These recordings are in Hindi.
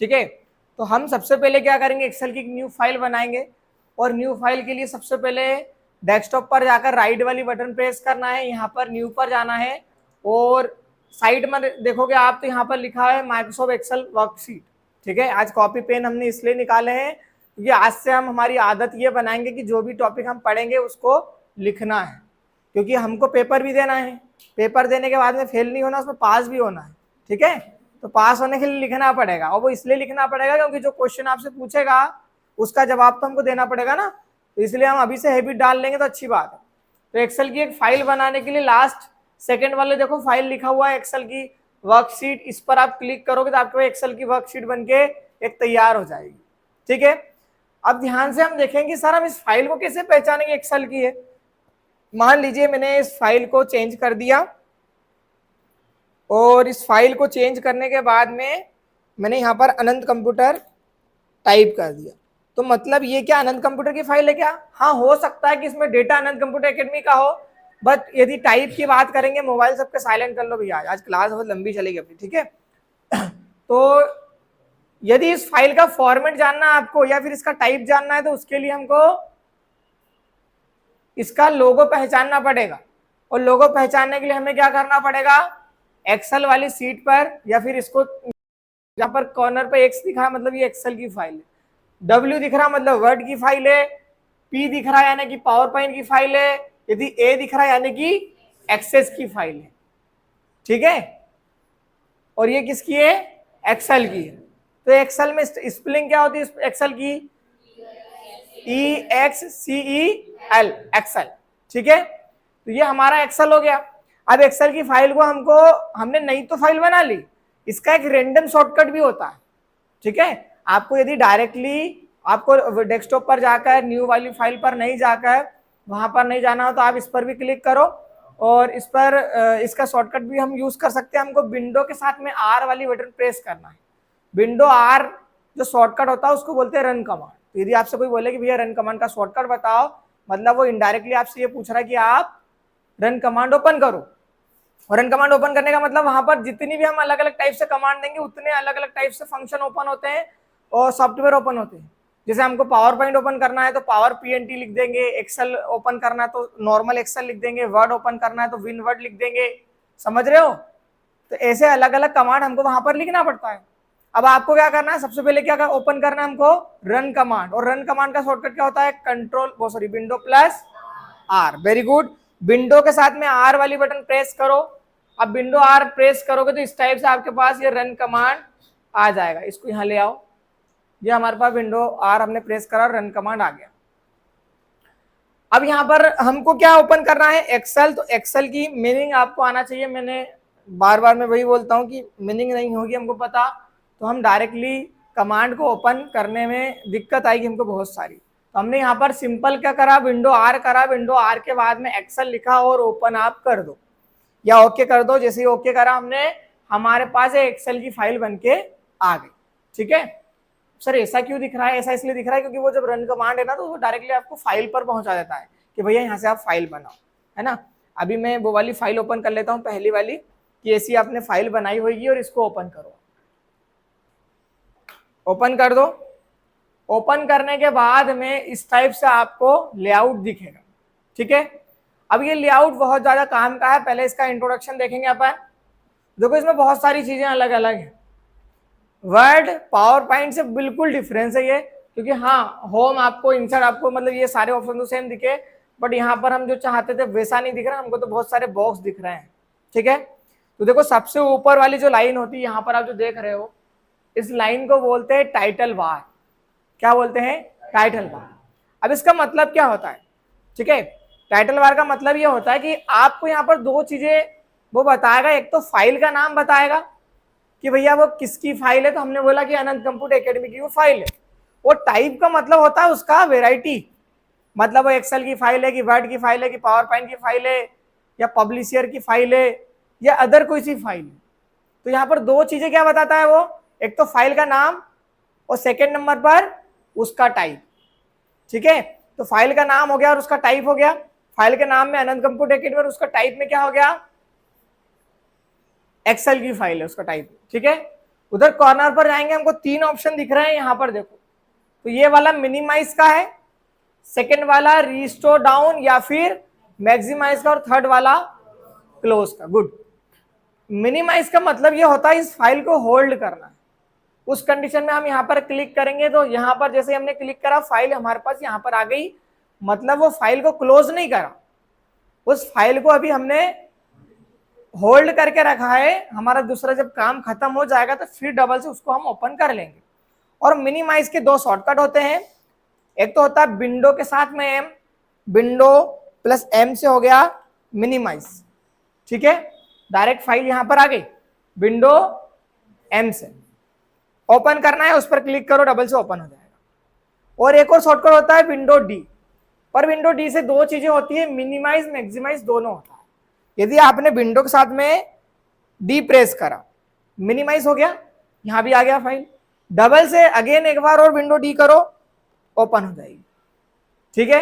ठीक है। तो हम सबसे पहले क्या करेंगे, एक्सेल की न्यू फाइल बनाएंगे, और न्यू फाइल के लिए सबसे पहले डेस्कटॉप पर जाकर राइट वाली बटन प्रेस करना है, यहाँ पर न्यू पर जाना है, और साइड में देखोगे आप तो यहाँ पर लिखा है माइक्रोसॉफ्ट एक्सेल वर्कशीट। ठीक है, आज कॉपी पेन हमने इसलिए निकाले हैं क्योंकि आज से हम हमारी आदत ये बनाएंगे कि जो भी टॉपिक हम पढ़ेंगे उसको लिखना है, क्योंकि हमको पेपर भी देना है, पेपर देने के बाद में फेल नहीं होना, उसमें पास भी होना है। ठीक है, तो पास होने के लिए लिखना पड़ेगा, और वो इसलिए लिखना पड़ेगा क्योंकि जो क्वेश्चन आपसे पूछेगा उसका जवाब तो हमको देना पड़ेगा ना, तो इसलिए हम अभी से हैबिट डाल लेंगे तो अच्छी बात है। तो एक्सेल की एक फाइल बनाने के लिए लास्ट सेकंड वाले देखो फाइल लिखा हुआ है एक्सेल की वर्कशीट, इस पर आप क्लिक करोगे तो आपको एक्सेल की वर्कशीट बनके एक तैयार हो जाएगी। ठीक है, अब ध्यान से हम देखेंगे सर हम इस फाइल को कैसे पहचानेंगे एक्सेल की है। मान लीजिए मैंने इस फाइल को चेंज कर दिया, और इस फाइल को चेंज करने के बाद में मैंने यहाँ पर अनंत कंप्यूटर टाइप कर दिया, तो मतलब ये क्या अनंत कंप्यूटर की फाइल है क्या? हाँ, हो सकता है कि इसमें डेटा अनंत कंप्यूटर एकेडमी का हो, बट यदि टाइप की बात करेंगे, मोबाइल सबके साइलेंट कर लो भैया, आज क्लास बहुत लंबी चलेगी अपनी। ठीक है, तो यदि इस फाइल का फॉर्मेट जानना है आपको या फिर इसका टाइप जानना है, तो उसके लिए हमको इसका लोगो पहचानना पड़ेगा, और लोगो पहचानने के लिए हमें क्या करना पड़ेगा, एक्सेल वाली सीट पर या फिर इसको जहां पर कॉर्नर पर एक्स दिखा है मतलब ये एक्सेल की फाइल है, डब्ल्यू दिख रहा मतलब वर्ड की फाइल है, पी दिख रहा यानी कि पावर पॉइंट की फाइल है, यदि ए दिख रहा यानी कि एक्सेस की फाइल है। ठीक है, और ये किसकी है, एक्सेल की है। तो एक्सेल में स्पेलिंग क्या होती है एक्सेल की, EXCEL, एक्सेल। ठीक है, तो ये हमारा एक्सेल हो गया। अब एक्सेल की फाइल को हमने नई तो फाइल बना ली, इसका एक रैंडम शॉर्टकट भी होता है। ठीक है, आपको यदि डायरेक्टली आपको डेस्कटॉप पर जाकर न्यू वाली फाइल पर नहीं जाकर वहां पर नहीं जाना हो तो आप इस पर भी क्लिक करो, और इस पर इसका शॉर्टकट भी हम यूज कर सकते हैं। हमको विंडो के साथ में R वाली बटन प्रेस करना है। विंडो R जो शॉर्टकट होता है उसको बोलते हैं रन कमांड। तो यदि आपसे कोई बोले कि भैया रन कमांड का शॉर्टकट बताओ, मतलब वो इनडायरेक्टली आपसे ये पूछ रहा है कि आप रन कमांड ओपन करो, और रन कमांड ओपन करने का मतलब वहां पर जितनी भी हम अलग अलग टाइप से कमांड देंगे उतने अलग अलग टाइप से फंक्शन ओपन होते हैं और सॉफ्टवेयर ओपन होते हैं। जैसे हमको पावर पॉइंट ओपन करना है तो पावर PNT लिख देंगे, एक्सेल ओपन करना है तो नॉर्मल एक्सेल लिख देंगे, वर्ड ओपन करना है तो विन वर्ड लिख देंगे। समझ रहे हो? तो ऐसे अलग अलग कमांड हमको वहां पर लिखना पड़ता है। अब आपको क्या करना है, सबसे पहले क्या ओपन करना है हमको, रन कमांड, और रन कमांड का शॉर्टकट क्या होता है, window plus R। Very good, window के साथ में R वाली बटन प्रेस करो। अब विंडो R प्रेस करोगे तो इस टाइप से आपके पास ये रन कमांड आ जाएगा। इसको यहाँ ले आओ, ये हमारे पास विंडो R हमने प्रेस करा, रन कमांड आ गया। अब यहाँ पर हमको क्या ओपन करना है, एक्सेल। तो एक्सेल की मीनिंग आपको आना चाहिए, मैंने बार बार मैं वही बोलता हूँ कि मीनिंग नहीं होगी हमको पता तो हम डायरेक्टली कमांड को ओपन करने में दिक्कत आएगी हमको बहुत सारी। तो हमने यहाँ पर सिंपल क्या करा, विंडो R करा, विंडो R के बाद में एक्सेल लिखा और ओपन आप कर दो या ओके कर दो। जैसे ही ओके करा हमने, हमारे पास एक एक्सेल की फाइल बनके आ गई। ठीक है सर, ऐसा क्यों दिख रहा है? ऐसा इसलिए दिख रहा है क्योंकि वो जब रन कमांड है ना तो वो डायरेक्टली आपको फाइल पर पहुंचा देता है कि भैया यहाँ से आप फाइल बनाओ, है ना। अभी मैं वो वाली फाइल ओपन कर लेता हूँ, पहली वाली, कि ऐसी आपने फाइल बनाई होगी और इसको ओपन करो। ओपन कर दो। ओपन करने के बाद में इस टाइप से आपको लेआउट दिखेगा। ठीक है, अब ये लेआउट बहुत ज्यादा काम का है, पहले इसका इंट्रोडक्शन देखेंगे अपन। देखो इसमें बहुत सारी चीजें अलग अलग है। वर्ड पावर पॉइंट से बिल्कुल डिफरेंस है ये, क्योंकि हाँ होम आपको, इंसर्ट आपको, मतलब ये सारे ऑप्शन तो सेम दिखे, बट यहाँ पर हम जो चाहते थे वैसा नहीं दिख रहा, हमको तो बहुत सारे बॉक्स दिख रहे हैं। ठीक है, तो देखो सबसे ऊपर वाली जो लाइन होती है यहाँ पर आप जो देख रहे हो, इस लाइन को बोलते हैं टाइटल बार। क्या बोलते हैं? Title bar. अब इसका मतलब क्या होता है? ठीक है, टाइटल बार का मतलब ये होता है कि आपको यहाँ पर दो चीजें वो बताएगा, एक तो फाइल का नाम बताएगा कि भैया वो किसकी फाइल है, तो हमने बोला कि अनंत कंप्यूटर एकेडमी की वो फाइल है। वो टाइप का मतलब होता है उसका वेराइटी, मतलब वो एक्सेल की फाइल है कि वर्ड की फाइल है कि पावर पॉइंट की फाइल है या पब्लिशर की फाइल है या अदर कोई सी फाइल है। तो यहाँ पर दो चीजें क्या बताता है वो, एक तो फाइल का नाम और सेकेंड नंबर पर उसका टाइप। ठीक है, तो फाइल का नाम हो गया और उसका टाइप हो गया। फाइल के नाम में अनंत कंप्यूटर एकेडमी और उसका टाइप में क्या हो गया, एक्सेल की फाइल है उसका टाइप। ठीक है, उधर कॉर्नर पर जाएंगे, हमको 3 ऑप्शन दिख रहे हैं यहाँ पर देखो। तो ये वाला मिनिमाइज का है, सेकेंड वाला रिस्टोर डाउन या फिर मैक्सिमाइज का, और थर्ड वाला क्लोज का। गुड। मिनिमाइज का मतलब ये होता है इस फाइल को होल्ड करना है। उस कंडीशन में हम यहाँ पर क्लिक करेंगे तो यहाँ पर जैसे हमने क्लिक करा फाइल हमारे पास यहाँ पर आ गई, मतलब वो फाइल को क्लोज नहीं करा, उस फाइल को अभी हमने होल्ड करके रखा है। हमारा दूसरा जब काम खत्म हो जाएगा तो फिर डबल से उसको हम ओपन कर लेंगे। और मिनिमाइज के 2 शॉर्टकट होते हैं, एक तो होता है विंडो के साथ में एम, विंडो प्लस एम से हो गया मिनिमाइज, ठीक है। डायरेक्ट फाइल यहां पर आ गई, विंडो एम से ओपन करना है, उस पर क्लिक करो, डबल से ओपन हो जाएगा। और एक और शॉर्टकट होता है विंडो डी, पर विंडो डी से 2 चीजें होती है, मिनिमाइज मैक्सिमाइज दोनों होता है। यदि आपने विंडो के साथ में डी प्रेस करा, मिनिमाइज हो गया, यहां भी आ गया फाइल, डबल से अगेन एक बार और विंडो डी करो, ओपन हो जाएगी, ठीक है।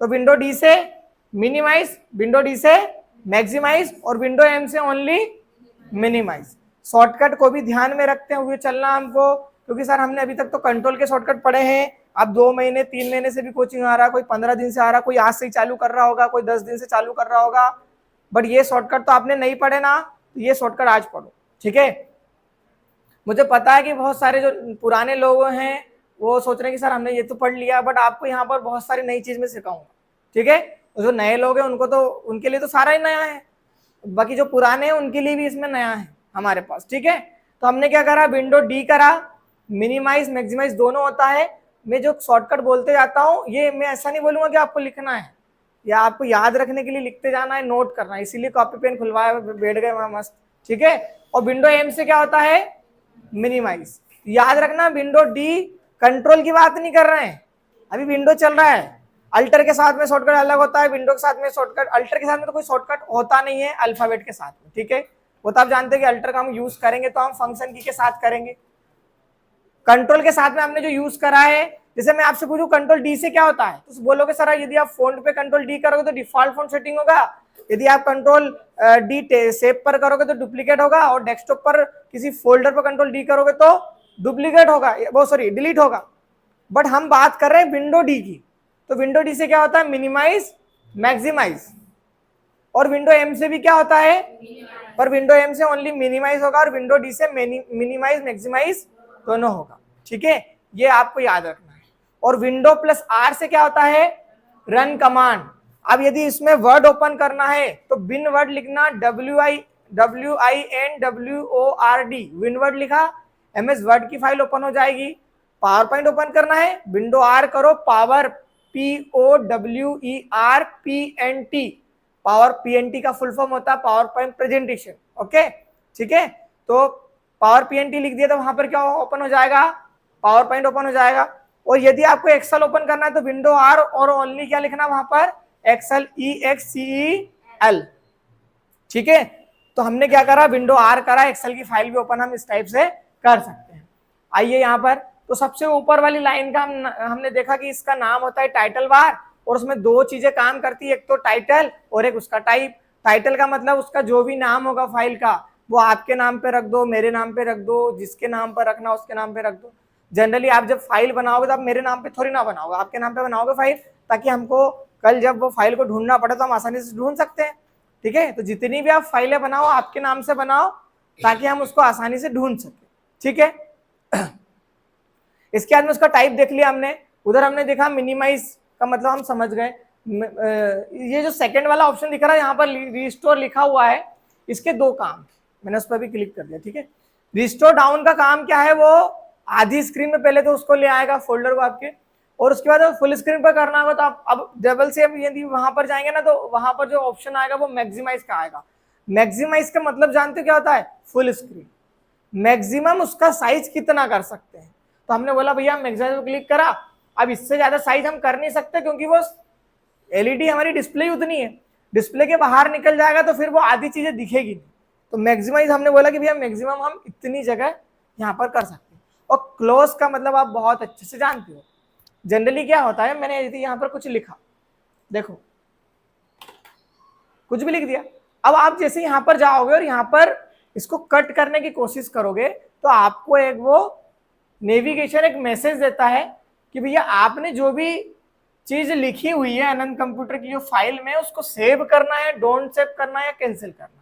तो विंडो डी से मिनिमाइज, विंडो डी से मैक्सिमाइज, और विंडो एम से ओनली मिनिमाइज। शॉर्टकट को भी ध्यान में रखते हुए चलना हमको, क्योंकि सर हमने अभी तक तो कंट्रोल के शॉर्टकट पढ़े हैं, अब 2 महीने 3 महीने से भी कोचिंग आ रहा, कोई 15 दिन से आ रहा, कोई आज से ही चालू कर रहा होगा, कोई 10 दिन से चालू कर रहा होगा, बट ये शॉर्टकट तो आपने नहीं पढ़े ना, तो ये शॉर्टकट आज पढ़ो, ठीक है। मुझे पता है कि बहुत सारे जो पुराने लोग हैं वो सोच रहे हैं कि सर हमने ये तो पढ़ लिया, बट आपको यहाँ पर बहुत सारी नई चीज में सिखाऊंगा, ठीक है। जो नए लोग हैं उनको तो, उनके लिए तो सारा ही नया है, बाकी जो पुराने हैं उनके लिए भी इसमें नया है हमारे पास, ठीक है। तो हमने क्या करा, विंडो डी करा, मिनिमाइज मैक्सिमाइज दोनों होता है। मैं जो शॉर्टकट बोलते जाता हूँ, ये मैं ऐसा नहीं बोलूंगा कि आपको लिखना है या आपको याद रखने के लिए लिखते जाना है, नोट करना है, इसीलिए कॉपी पेन खुलवाया बैठ गए वहां मस्त, ठीक है। और विंडो एम से क्या होता है, मिनिमाइज। याद रखना विंडो डी कंट्रोल की बात नहीं कर रहे हैं, अभी विंडो चल रहा है। अल्टर के साथ में शॉर्टकट अलग होता है, विंडो के साथ में शॉर्टकट, अल्टर के साथ में तो कोई शॉर्टकट होता नहीं है अल्फाबेट के साथ में, ठीक है। वो तो आप जानते हैं कि अल्टर का हम यूज करेंगे तो हम फंक्शन की के साथ करेंगे। कंट्रोल के साथ में हमने जो यूज करा है, जैसे मैं आपसे पूछूं कंट्रोल डी से क्या होता है, तो बोलोगे सर यदि आप फोन पे कंट्रोल डी करोगे तो डिफॉल्ट फोन सेटिंग होगा, यदि आप कंट्रोल डी सेव पर करोगे तो डुप्लीकेट होगा, और डेस्कटॉप पर किसी फोल्डर पर कंट्रोल डी करोगे तो डुप्लीकेट होगा, वो सॉरी डिलीट होगा। बट हम बात कर रहे हैं विंडो डी की, तो विंडो डी से क्या होता है, मिनिमाइज मैक्सिमाइज। और विंडो एम से भी क्या होता है, पर विंडो एम से ओनली मिनिमाइज होगा, और विंडो डी से मिनिमाइज मैक्सिमाइज दोनों होगा, ठीक है। ये आपको याद रखना है। और विंडो प्लस आर से क्या होता है, रन कमांड। अब यदि इसमें वर्ड ओपन करना है तो विन वर्ड लिखना, WINWORD, विन वर्ड लिखा, MS वर्ड की फाइल ओपन हो जाएगी। पावर पॉइंट ओपन करना है, विंडो आर करो, पावर POWERPNT, पावर PNT का फुल फॉर्म होता है पावर पॉइंट प्रेजेंटेशन, ओके, ठीक है। तो पावर PNT लिख दिया तो वहां पर क्या ओपन हो जाएगा, पावर पॉइंट ओपन हो जाएगा। और यदि आपको एक्सेल ओपन करना है तो विंडो आर और ओनली क्या लिखना वहां पर, एक्सेल EXCEL, ठीक है। तो हमने क्या करा, विंडो आर करा, एक्सेल की फाइल भी ओपन हम इस टाइप से कर सकते हैं। आइए यहाँ पर, तो सबसे ऊपर वाली लाइन का हमने देखा कि इसका नाम होता है टाइटल बार, और उसमें 2 चीजें काम करती है, एक तो टाइटल और एक उसका टाइप। टाइटल का मतलब उसका जो भी नाम होगा फाइल का, वो आपके नाम पे रख दो, मेरे नाम पे रख दो, जिसके नाम पर रखना उसके नाम पे रख दो। जनरली आप जब फाइल बनाओगे तो आप मेरे नाम पे थोड़ी ना बनाओगे, आपके नाम पे बनाओगे फाइल, ताकि हमको कल जब वो फाइल को ढूंढना पड़े तो हम आसानी से ढूंढ सकते हैं, ठीक है। तो जितनी भी आप फाइलें बनाओ आपके नाम से बनाओ, ताकि हम उसको आसानी से ढूंढ सके, ठीक है। इसके बाद में उसका टाइप देख लिया हमने, उधर हमने देखा मिनिमाइज का मतलब हम समझ गए। ये जो सेकंड वाला ऑप्शन दिख रहा है यहाँ पर रिस्टोर लिखा हुआ है, इसके 2 काम, मैंने उस पर भी क्लिक कर दिया, ठीक है। रिस्टोर डाउन का काम क्या है, वो आधी स्क्रीन में पहले तो उसको ले आएगा फोल्डर को आपके, और उसके बाद फुल स्क्रीन पर करना होगा तो आप अब डबल से यदि वहां पर जाएंगे ना तो वहां पर जो ऑप्शन आएगा वो मैक्सिमाइज का आएगा। मैक्सिमाइज का मतलब जानते हो क्या होता है, फुल स्क्रीन, मैक्सिमम उसका साइज कितना कर सकते हैं। तो हमने बोला भैया मैक्सिमाइज पर क्लिक करा, अब इससे ज्यादा साइज हम कर नहीं सकते क्योंकि वो LED हमारी डिस्प्ले उतनी है, डिस्प्ले के बाहर निकल जाएगा तो फिर वो आधी चीजें दिखेगी नहीं। तो मैक्सिमाइज हमने बोला कि भैया मैक्सिमम हम इतनी जगह यहाँ पर कर सकते हैं। और क्लोज का मतलब आप बहुत अच्छे से जानते हो, जनरली क्या होता है, मैंने यदि यहाँ पर कुछ लिखा, देखो कुछ भी लिख दिया, अब आप जैसे यहाँ पर जाओगे और यहाँ पर इसको कट करने की कोशिश करोगे तो आपको एक वो नेविगेशन एक मैसेज देता है कि भैया आपने जो भी चीज लिखी हुई है अनंत कंप्यूटर की जो फाइल में उसको सेव करना है, डोंट सेव करना है या कैंसिल करना है।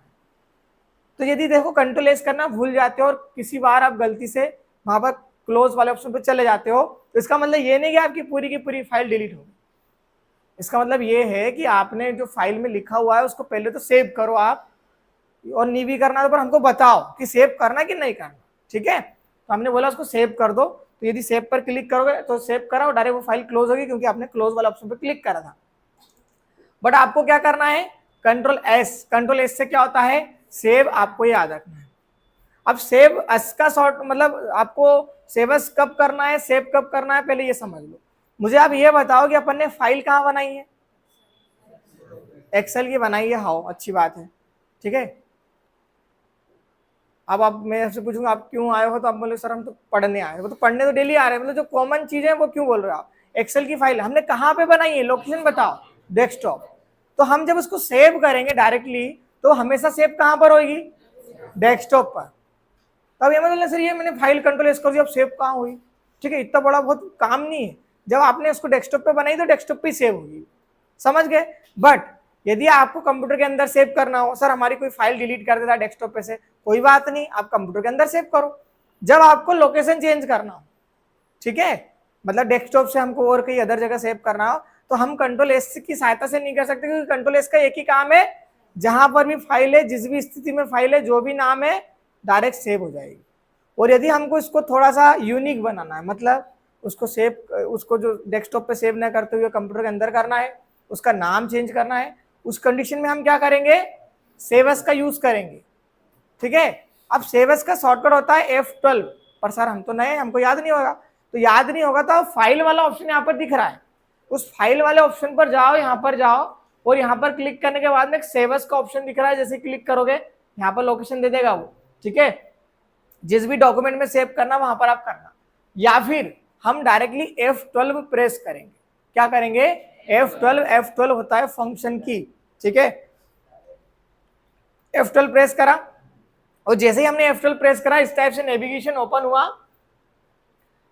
तो यदि देखो कंट्रोल एस करना भूल जाते हो और किसी बार आप गलती से वहां पर क्लोज वाले ऑप्शन पर चले जाते हो तो इसका मतलब ये नहीं कि आपकी पूरी की पूरी फाइल डिलीट होगी। इसका मतलब ये है कि आपने जो फाइल में लिखा हुआ है उसको पहले तो सेव करो आप, और नहीं भी करना तो पर हमको बताओ कि सेव करना कि नहीं करना। ठीक है, तो हमने बोला उसको सेव कर दो, तो यदि सेव पर क्लिक करोगे तो सेव करा और डायरेक्ट वो फाइल क्लोज होगी क्योंकि आपने क्लोज वाला ऑप्शन पर क्लिक करा था। बट आपको क्या करना है, कंट्रोल एस से क्या होता है, सेव आपको याद रखना है। अब सेव एस का शॉर्ट मतलब आपको सेव एस कब करना है, सेव कब करना है, पहले ये समझ लो। मुझे आप ये बताओ कि अपन ने फाइल कहाँ बनाई है, एक्सेल की बनाई है, हाउ, अच्छी बात है। ठीक है, अब आप मैं आपसे पूछूंगा आप क्यों आए हो, तो आप बोले सर हम तो पढ़ने आए हो। तो पढ़ने तो डेली आ रहे हैं, मतलब जो कॉमन चीजें हैं वो क्यों बोल रहे हो आप। एक्सेल की फाइल हमने कहाँ पे बनाई है, लोकेशन बताओ, डेस्कटॉप। तो हम जब उसको सेव करेंगे डायरेक्टली तो हमेशा सेव कहाँ पर होगी, डेस्कटॉप पर। तब ये मतलब सर ये मैंने फाइल कंट्रोल एस कर दिया, अब सेव कहाँ हुई। ठीक है, इतना बड़ा बहुत काम नहीं है, जब आपने उसको डेस्कटॉप पे बनाई तो डेस्कटॉप पे सेव होगी, समझ गए। बट यदि आपको कंप्यूटर के अंदर सेव करना हो, सर हमारी कोई फाइल डिलीट कर देता डेस्कटॉप पे से, कोई बात नहीं, आप कंप्यूटर के अंदर सेव करो। जब आपको लोकेशन चेंज करना हो, ठीक है, मतलब डेस्कटॉप से हमको और कहीं अदर जगह सेव करना हो, तो हम कंट्रोल एस की सहायता से नहीं कर सकते, क्योंकि कंट्रोल एस का एक ही काम है, जहां पर भी फाइल है, जिस भी स्थिति में फाइल है, जो भी नाम है, डायरेक्ट सेव हो जाएगी। और यदि हमको इसको थोड़ा सा यूनिक बनाना है, मतलब उसको उसको जो डेस्कटॉप पे सेव न करते हुए कंप्यूटर के अंदर करना है, उसका नाम चेंज करना है, उस कंडीशन में हम क्या करेंगे, सेव एस का यूज करेंगे। ठीक है, अब सेव एस का शॉर्टकट होता है F12, पर सर हम तो नए, हमको याद नहीं होगा। तो याद नहीं होगा तो फाइल वाला ऑप्शन यहाँ पर दिख रहा है, उस फाइल वाले ऑप्शन पर जाओ, यहाँ पर जाओ, और यहाँ पर क्लिक करने के बाद में एक सेव एस का ऑप्शन दिख रहा है, जैसे क्लिक करोगे यहाँ पर लोकेशन दे देगा वो। ठीक है, जिस भी डॉक्यूमेंट में सेव करना वहां पर आप करना, या फिर हम डायरेक्टली F12 प्रेस करेंगे। क्या करेंगे, F12 होता है फंक्शन की। ठीक है, F12 प्रेस करा, और जैसे ही हमने F12 प्रेस करा इस टाइप से नेविगेशन ओपन हुआ,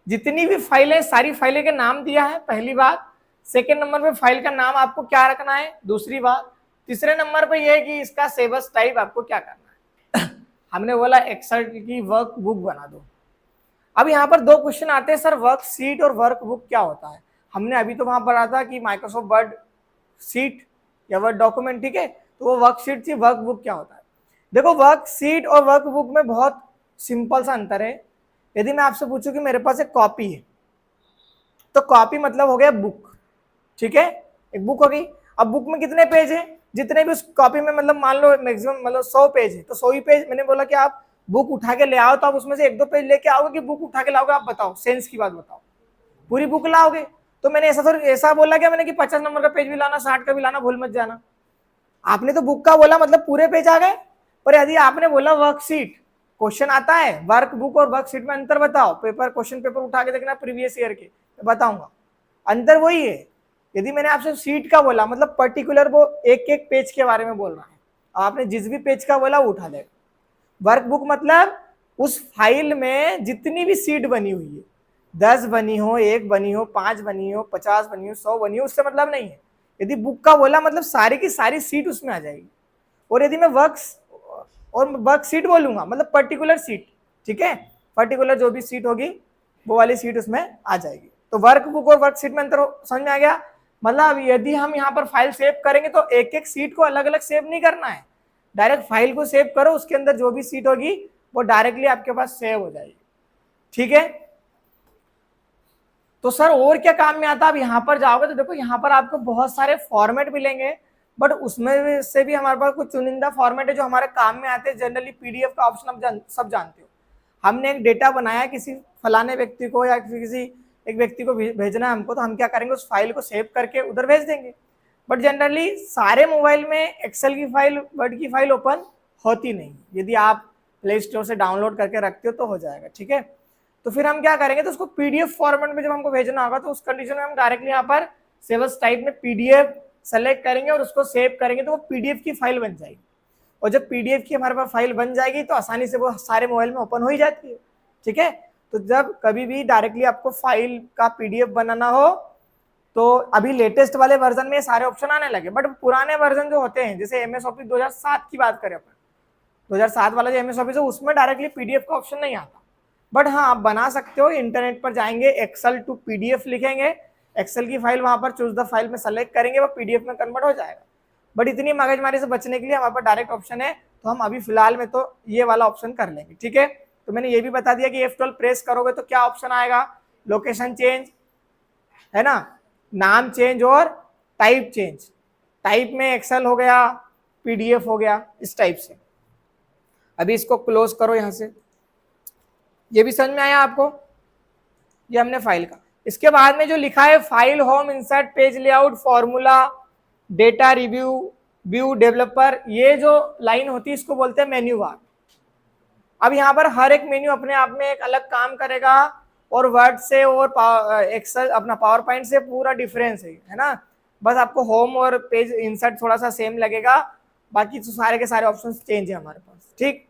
जितनी भी फाइलें, सारी फाइलें के नाम दिया है, पहली बात। सेकेंड नंबर पे फाइल का नाम आपको क्या रखना है, दूसरी बात। तीसरे नंबर पे यह है कि इसका सेव एस टाइप आपको क्या करना है। हमने बोला एक्सेल की वर्क बुक बना दो। अब यहाँ पर दो क्वेश्चन आते हैं, सर वर्क शीट और वर्क बुक क्या होता है। हमने अभी तो वहां पढ़ा था कि माइक्रोसॉफ्ट वर्ड शीट या वर्ड डॉक्यूमेंट, ठीक है, तो वो वर्क शीट थी, वर्क बुक क्या होता है। देखो वर्क शीट और वर्क बुक में बहुत सिंपल सा अंतर है। यदि मैं आपसे पूछूं कि मेरे पास एक कॉपी है, तो कॉपी मतलब हो गया बुक। ठीक है, एक बुक होगी। अब बुक में कितने पेज है, जितने भी उस कॉपी में, मतलब मान लो मैक्सिमम मतलब 100 पेज है, तो 100 ही पेज। मैंने बोला कि आप बुक उठा के ले आओ, तो आप उसमें से एक दो पेज लेके आओगे कि बुक उठा के लाओगे, आप बताओ, सेंस की बात बताओ। पूरी बुक लाओगे। तो मैंने ऐसा बोला क्या मैंने कि 50 नंबर का पेज भी लाना, 60 का भी लाना, भूल मत जाना। आपने तो बुक का बोला मतलब पूरे पेज आ गए। पर यदि आपने बोला वर्कशीट, क्वेश्चन आता है वर्क बुक और वर्कशीट में अंतर बताओ, क्वेश्चन पेपर उठा के देखना प्रीवियस ईयर के, बताऊंगा, अंतर वही है। यदि मैंने आपसे सीट का बोला मतलब पर्टिकुलर वो एक एक पेज के बारे में बोल रहा है, आपने जिस भी पेज का बोला वो उठा देगा। वर्कबुक मतलब उस फाइल में जितनी भी सीट बनी हुई है, 10 बनी हो, 1 बनी हो, 5 बनी हो, 50 बनी हो, 100 बनी हो, उससे मतलब नहीं है। यदि बुक का बोला मतलब सारी की सारी सीट उसमें आ जाएगी। और यदि मैं वर्क सीट बोलूंगा मतलब पर्टिकुलर सीट, ठीक है, पर्टिकुलर जो भी सीट होगी वो वाली सीट उसमें आ जाएगी। तो वर्क बुक और वर्क सीट में अंतर समझ में आ गया। मतलब यदि हम यहाँ पर फाइल सेव करेंगे तो एक एक सीट को अलग अलग सेव नहीं करना है, डायरेक्ट फाइल को सेव करो, उसके अंदर जो भी सीट होगी वो डायरेक्टली आपके पास सेव हो जाएगी। ठीक है, तो सर और क्या काम में आता है। अब यहाँ पर जाओगे तो देखो यहाँ पर आपको बहुत सारे फॉर्मेट मिलेंगे, बट उसमें से भी हमारे पास कुछ चुनिंदा फॉर्मेट है जो हमारे काम में आते हैं। जनरली पीडीएफ का ऑप्शन आप सब जानते हो। हमने एक डेटा बनाया किसी फलाने व्यक्ति को या किसी एक व्यक्ति को भेजना है हमको, तो हम क्या करेंगे उस फाइल को सेव करके उधर भेज देंगे। बट जनरली सारे मोबाइल में एक्सेल की फाइल, वर्ड की फाइल ओपन होती नहीं। यदि आप प्ले स्टोर से डाउनलोड करके रखते हो तो हो जाएगा। ठीक है, तो फिर हम क्या करेंगे, तो उसको पीडीएफ फॉर्मेट में जब हमको भेजना होगा तो उस कंडीशन में हम डायरेक्टली यहाँ पर सेव एज टाइप में पीडीएफ सेलेक्ट करेंगे और उसको सेव करेंगे तो वो पीडीएफ की फाइल बन जाएगी। और जब पीडीएफ की हमारे पास फाइल बन जाएगी तो आसानी से वो सारे मोबाइल में ओपन हो ही जाती है। ठीक है, तो जब कभी भी डायरेक्टली आपको फाइल का पीडीएफ बनाना हो तो अभी लेटेस्ट वाले वर्जन में सारे ऑप्शन आने लगे, बट पुराने वर्जन जो होते हैं जैसे एमएस ऑफिस 2007 की बात करें अपन, 2007 वाला जो एमएस ऑफिस है उसमें डायरेक्टली पीडीएफ का ऑप्शन नहीं आता। बट हाँ, आप बना सकते हो। इंटरनेट पर जाएंगे, एक्सेल टू पीडीएफ लिखेंगे, एक्सेल की फाइल वहां पर चूज द फाइल में सेलेक्ट करेंगे, वो पीडीएफ में कन्वर्ट हो जाएगा। बट इतनी मगजमारी से बचने के लिए हमारे पास डायरेक्ट ऑप्शन है, तो हम अभी फिलहाल में तो ये वाला ऑप्शन कर लेंगे। ठीक है, तो मैंने ये भी बता दिया कि F12 प्रेस करोगे तो क्या ऑप्शन आएगा, लोकेशन चेंज है ना, नाम चेंज और टाइप चेंज। टाइप में एक्सेल हो गया, पीडीएफ हो गया, इस टाइप से। अभी इसको क्लोज करो यहां से। ये भी समझ में आया आपको, ये हमने फाइल का। इसके बाद में जो लिखा है file, home, insert, page layout, formula, data review, view, developer, ये जो लाइन होती है इसको बोलते हैं मेन्यू बार। अब यहाँ पर हर एक मेन्यू अपने आप में एक अलग काम करेगा और वर्ड से और एक्सेल अपना पावर पॉइंट से पूरा डिफरेंस है ना। बस आपको होम और पेज इंसर्ट थोड़ा सा सेम लगेगा, बाकी तो सारे के सारे ऑप्शन चेंज है हमारे पास। ठीक,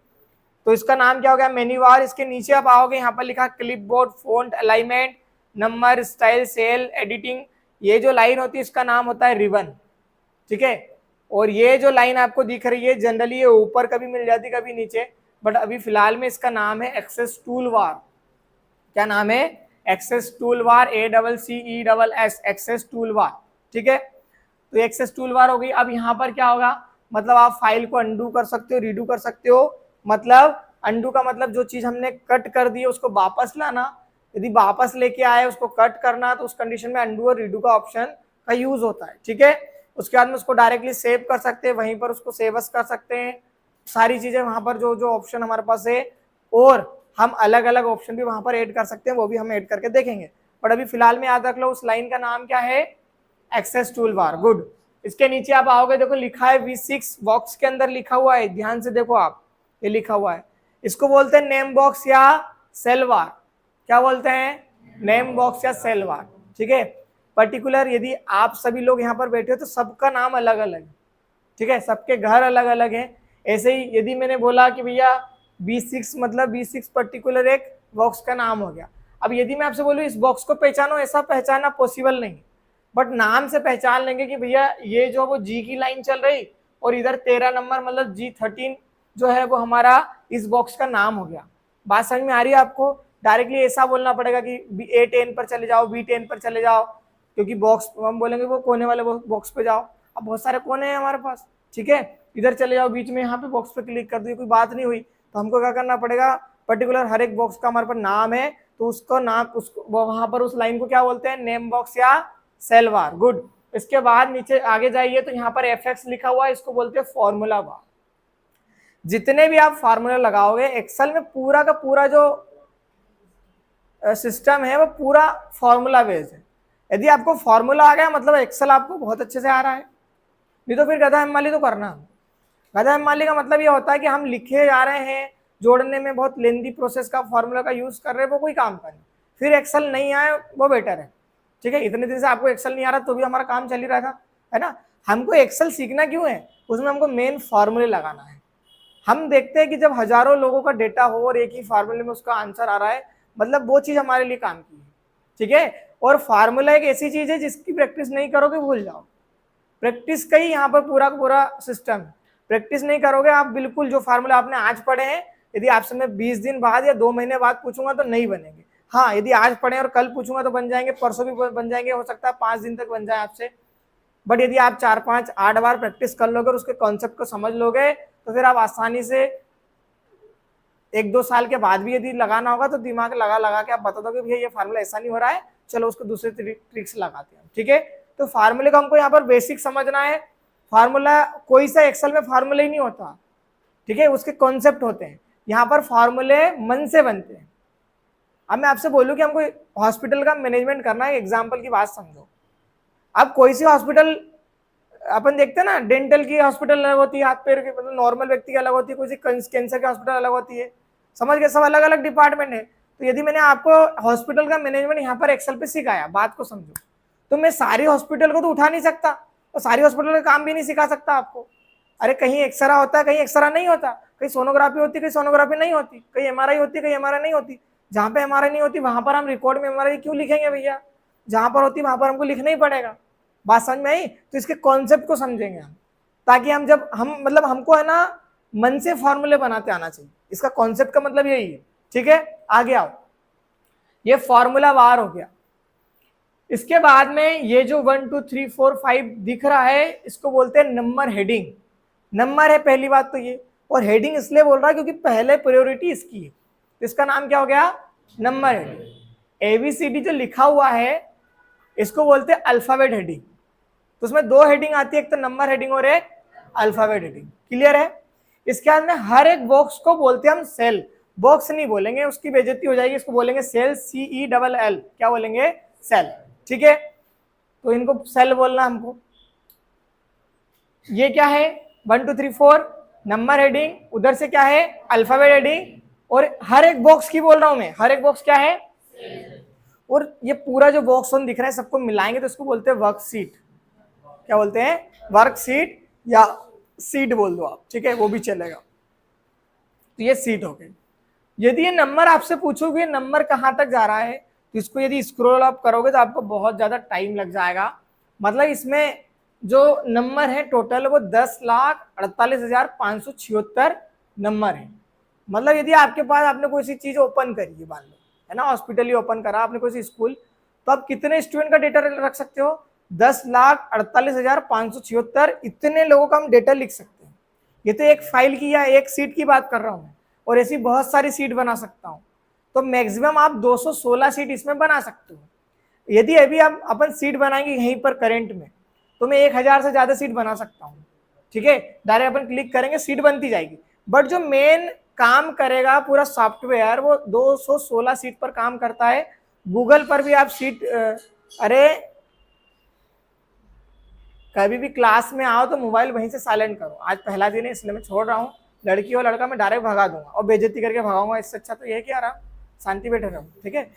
तो इसका नाम क्या हो गया, मेन्यू बार। इसके नीचे आप आओगे, यहाँ पर लिखा clipboard, font, alignment, number, style, cell, editing. ये जो लाइन होती है इसका नाम होता है रिबन। ठीक है, और ये जो लाइन आपको दिख रही है जनरली ये ऊपर कभी मिल जाती कभी नीचे, बट अभी फिलहाल में इसका नाम है एक्सेस टूल बार। क्या नाम है, access tool bar, ACCESS, access tool bar. ठीक है, तो एक्सेस टूल बार हो गई। अब यहाँ पर क्या होगा, मतलब आप फाइल को अंडू कर सकते हो, रीडू कर सकते हो। मतलब अंडू का मतलब जो चीज हमने कट कर दी है उसको वापस लाना, यदि वापस लेके आए उसको कट करना तो उस कंडीशन में अंडू और रीडू का ऑप्शन का यूज होता है। ठीक है, उसके बाद में उसको डायरेक्टली सेव कर सकते हैं, वहीं पर उसको सेव कर सकते हैं, सारी चीजें वहां पर जो जो ऑप्शन हमारे पास है, और हम अलग अलग ऑप्शन भी वहां पर ऐड कर सकते हैं, वो भी हम ऐड करके देखेंगे। बट अभी फिलहाल में याद रख लो उस लाइन का नाम क्या है, एक्सेस टूल बार। गुड। इसके नीचे आप आओगे, देखो लिखा है V6 बॉक्स के अंदर लिखा हुआ है, ध्यान से देखो आप, ये लिखा हुआ है, इसको बोलते हैं नेम बॉक्स या सेल बार। क्या बोलते हैं, नेम बॉक्स या सेल बार। ठीक है, पर्टिकुलर यदि आप सभी लोग यहाँ पर बैठे हो तो सबका नाम अलग अलग है। ठीक है, सबके घर अलग अलग है। ऐसे ही यदि मैंने बोला कि भैया B6 मतलब B6 पर्टिकुलर एक बॉक्स का नाम हो गया। अब यदि मैं आपसे बोलूँ इस बॉक्स को पहचानो, ऐसा पहचानना पॉसिबल नहीं, बट नाम से पहचान लेंगे कि भैया ये जो वो G की लाइन चल रही और इधर 13 नंबर मतलब G13 जो है वो हमारा इस बॉक्स का नाम हो गया। बात समझ में आ रही है आपको, डायरेक्टली ऐसा बोलना पड़ेगा कि A10 पर चले जाओ, B10 पर चले जाओ, क्योंकि बॉक्स हम बोलेंगे वो कोने वाले बॉक्स पे जाओ। अब बहुत सारे कोने हैं हमारे पास, ठीक है, इधर चले जाओ बीच में, यहाँ पे बॉक्स पे क्लिक कर दिए, कोई बात नहीं हुई, तो हमको क्या करना पड़ेगा, पर्टिकुलर हर एक बॉक्स का हमारे पास नाम है, तो उसको नाम उसको वहां पर उस लाइन को क्या बोलते हैं, नेम बॉक्स या सेल बार। गुड। इसके बाद नीचे आगे जाइए तो यहाँ पर FX लिखा हुआ है, इसको बोलते हैं फॉर्मूला बार। जितने भी आप फार्मूला लगाओगे एक्सेल में, पूरा का पूरा जो सिस्टम है वो पूरा फॉर्मूला बेस्ड है। यदि आपको फॉर्मूला आ गया मतलब एक्सेल आपको बहुत अच्छे से आ रहा है, नहीं तो फिर गधा हिमाली तो करना। गधा हिमाली का मतलब ये होता है कि हम लिखे जा रहे हैं, जोड़ने में बहुत लेंदी प्रोसेस का फॉर्मूला का यूज कर रहे हैं, वो कोई काम का नहीं, फिर एक्सेल नहीं आए वो बेटर है। ठीक है, इतने दिन से आपको एक्सेल नहीं आ रहा तो भी हमारा काम चल ही रहा था, है ना। हमको एक्सेल सीखना क्यों है, उसमें हमको मेन फॉर्मूले लगाना है। हम देखते हैं कि जब हजारों लोगों का डेटा हो और एक ही फार्मूले में उसका आंसर आ रहा है, मतलब वो चीज हमारे लिए काम की है। ठीक है, और फार्मूला एक ऐसी चीज है जिसकी प्रैक्टिस नहीं करोगे भूल जाओ। प्रैक्टिस का ही यहाँ पर पूरा पूरा सिस्टम है। प्रैक्टिस नहीं करोगे आप, बिल्कुल जो फार्मूला आपने आज पढ़े हैं, यदि आपसे मैं 20 दिन बाद या 2 महीने बाद पूछूंगा तो नहीं बनेंगे। हाँ, यदि आज पढ़े और कल पूछूंगा तो बन जाएंगे, परसों भी बन जाएंगे, हो सकता है 5 दिन तक बन जाए आपसे। बट यदि आप 4, 5, 8 बार प्रैक्टिस कर लोगे और उसके कॉन्सेप्ट को समझ लोगे तो फिर आप आसानी से 1-2 साल के बाद भी यदि लगाना होगा तो दिमाग लगा लगा के आप बता दोगे भैया ये फार्मूला ऐसा नहीं हो रहा है, चलो उसको दूसरे ट्रिक्स लगाते हैं। ठीक है, तो फार्मूले को हमको यहाँ पर बेसिक समझना है। फार्मूला कोई सा एक्सेल में फार्मूला ही नहीं होता, ठीक है, उसके कॉन्सेप्ट होते हैं। यहाँ पर फार्मूले मन से बनते हैं। अब मैं आपसे बोलूँ कि हमको हॉस्पिटल का मैनेजमेंट करना है, एग्जाम्पल की बात समझो। अब कोई सी हॉस्पिटल अपन देखते हैं ना, डेंटल की हॉस्पिटल अलग होती है, हाथ पैर की मतलब नॉर्मल व्यक्ति की अलग होती है, कोई सी कैंसर की हॉस्पिटल अलग होती है, समझ गए, सब अलग अलग डिपार्टमेंट है। तो यदि मैंने आपको हॉस्पिटल का मैनेजमेंट यहाँ पर एक्सेल पे सिखाया, बात को समझो, तो मैं सारी हॉस्पिटल को तो उठा नहीं सकता और सारी हॉस्पिटल का काम भी नहीं सिखा सकता आपको, अरे कहीं एक्सरा होता है, कहीं एक्सरा नहीं होता, कहीं सोनोग्राफी होती, कहीं सोनोग्राफी नहीं होती, कहीं एमआरआई होती, कहीं एमआरआई नहीं होती। जहां पे एमआरआई नहीं होती वहां पर हम रिकॉर्ड में एमआरआई क्यों लिखेंगे भैया? जहां पर होती वहां पर हमको लिखना ही पड़ेगा। बात समझ में आई? तो इसके कॉन्सेप्ट को समझेंगे हम, ताकि हम जब हम मतलब हमको है ना मन से फॉर्मूले बनाते आना चाहिए। इसका कॉन्सेप्ट का मतलब यही है। ठीक है, आगे आओ। ये फॉर्मूला वार हो गया। इसके बाद में ये जो 1 2 3 4 5 दिख रहा है, इसको बोलते हैं नंबर हेडिंग। नंबर है पहली बात तो ये, और हेडिंग इसलिए बोल रहा है क्योंकि पहले प्रायोरिटी इसकी है, तो इसका नाम क्या हो गया? Number heading. एबीसीडी जो लिखा हुआ है इसको बोलते हैं अल्फाबेट हेडिंग। तो उसमें दो हेडिंग आती है, एक तो नंबर हेडिंग और एक अल्फाबेट हेडिंग। क्लियर है? इसके बाद में हर एक बॉक्स को बोलते हैं हम सेल। बॉक्स नहीं बोलेंगे, उसकी बेइज्जती हो जाएगी, इसको बोलेंगे सेल, CELL। क्या बोलेंगे? सेल। ठीक है, तो इनको सेल बोलना हमको। ये क्या है? 1 2 3 4 नंबर हेडिंग, उधर से क्या है? Alphabet heading. और हर एक बॉक्स की बोल रहा हूं मैं, हर एक बॉक्स क्या है? और ये पूरा जो बॉक्स हम दिख रहा है सबको मिलाएंगे तो इसको बोलते हैं वर्कशीट। क्या बोलते हैं? वर्कशीट, या सीट बोल दो आप, ठीक है, वो भी चलेगा। तो ये सीट हो गई। यदि ये नंबर आपसे पूछोगे नंबर कहां तक जा रहा है, तो इसको यदि स्क्रॉल अप करोगे तो आपको बहुत ज्यादा टाइम लग जाएगा। मतलब इसमें जो नंबर है टोटल वो 10,48,576 नंबर है। मतलब यदि आपके पास आपने कोई सी चीज ओपन करी है, मान लो है ना, हॉस्पिटल ही ओपन करा आपने, कोई सी स्कूल, तो आप कितने स्टूडेंट का डेटा रख सकते हो? 10,48,576। इतने लोगों का हम डेटा लिख सकते हैं। ये तो एक फाइल की या एक सीट की बात कर रहा हूं मैं, और ऐसी बहुत सारी सीट बना सकता हूं। तो मैक्सिमम आप 216 सीट इसमें बना सकते हो। यदि अभी आप अपन सीट बनाएंगे यहीं पर करंट में, तो मैं 1000 से ज्यादा सीट बना सकता हूँ। ठीक है, डायरेक्ट अपन क्लिक करेंगे सीट बनती जाएगी। बट जो मेन काम करेगा पूरा सॉफ्टवेयर वो 216 सीट पर काम करता है। गूगल पर भी आप सीट अरे कभी भी क्लास में आओ तो मोबाइल वहीं से साइलेंट करो। आज पहला दिन है इसलिए मैं छोड़ रहा हूँ। लड़की और लड़का मैं डायरेक्ट भगा दूंगा और बेइज्जती करके भगाऊंगा। इससे अच्छा तो ये क्या रहा, शांति बैठे रहो। ठीक है,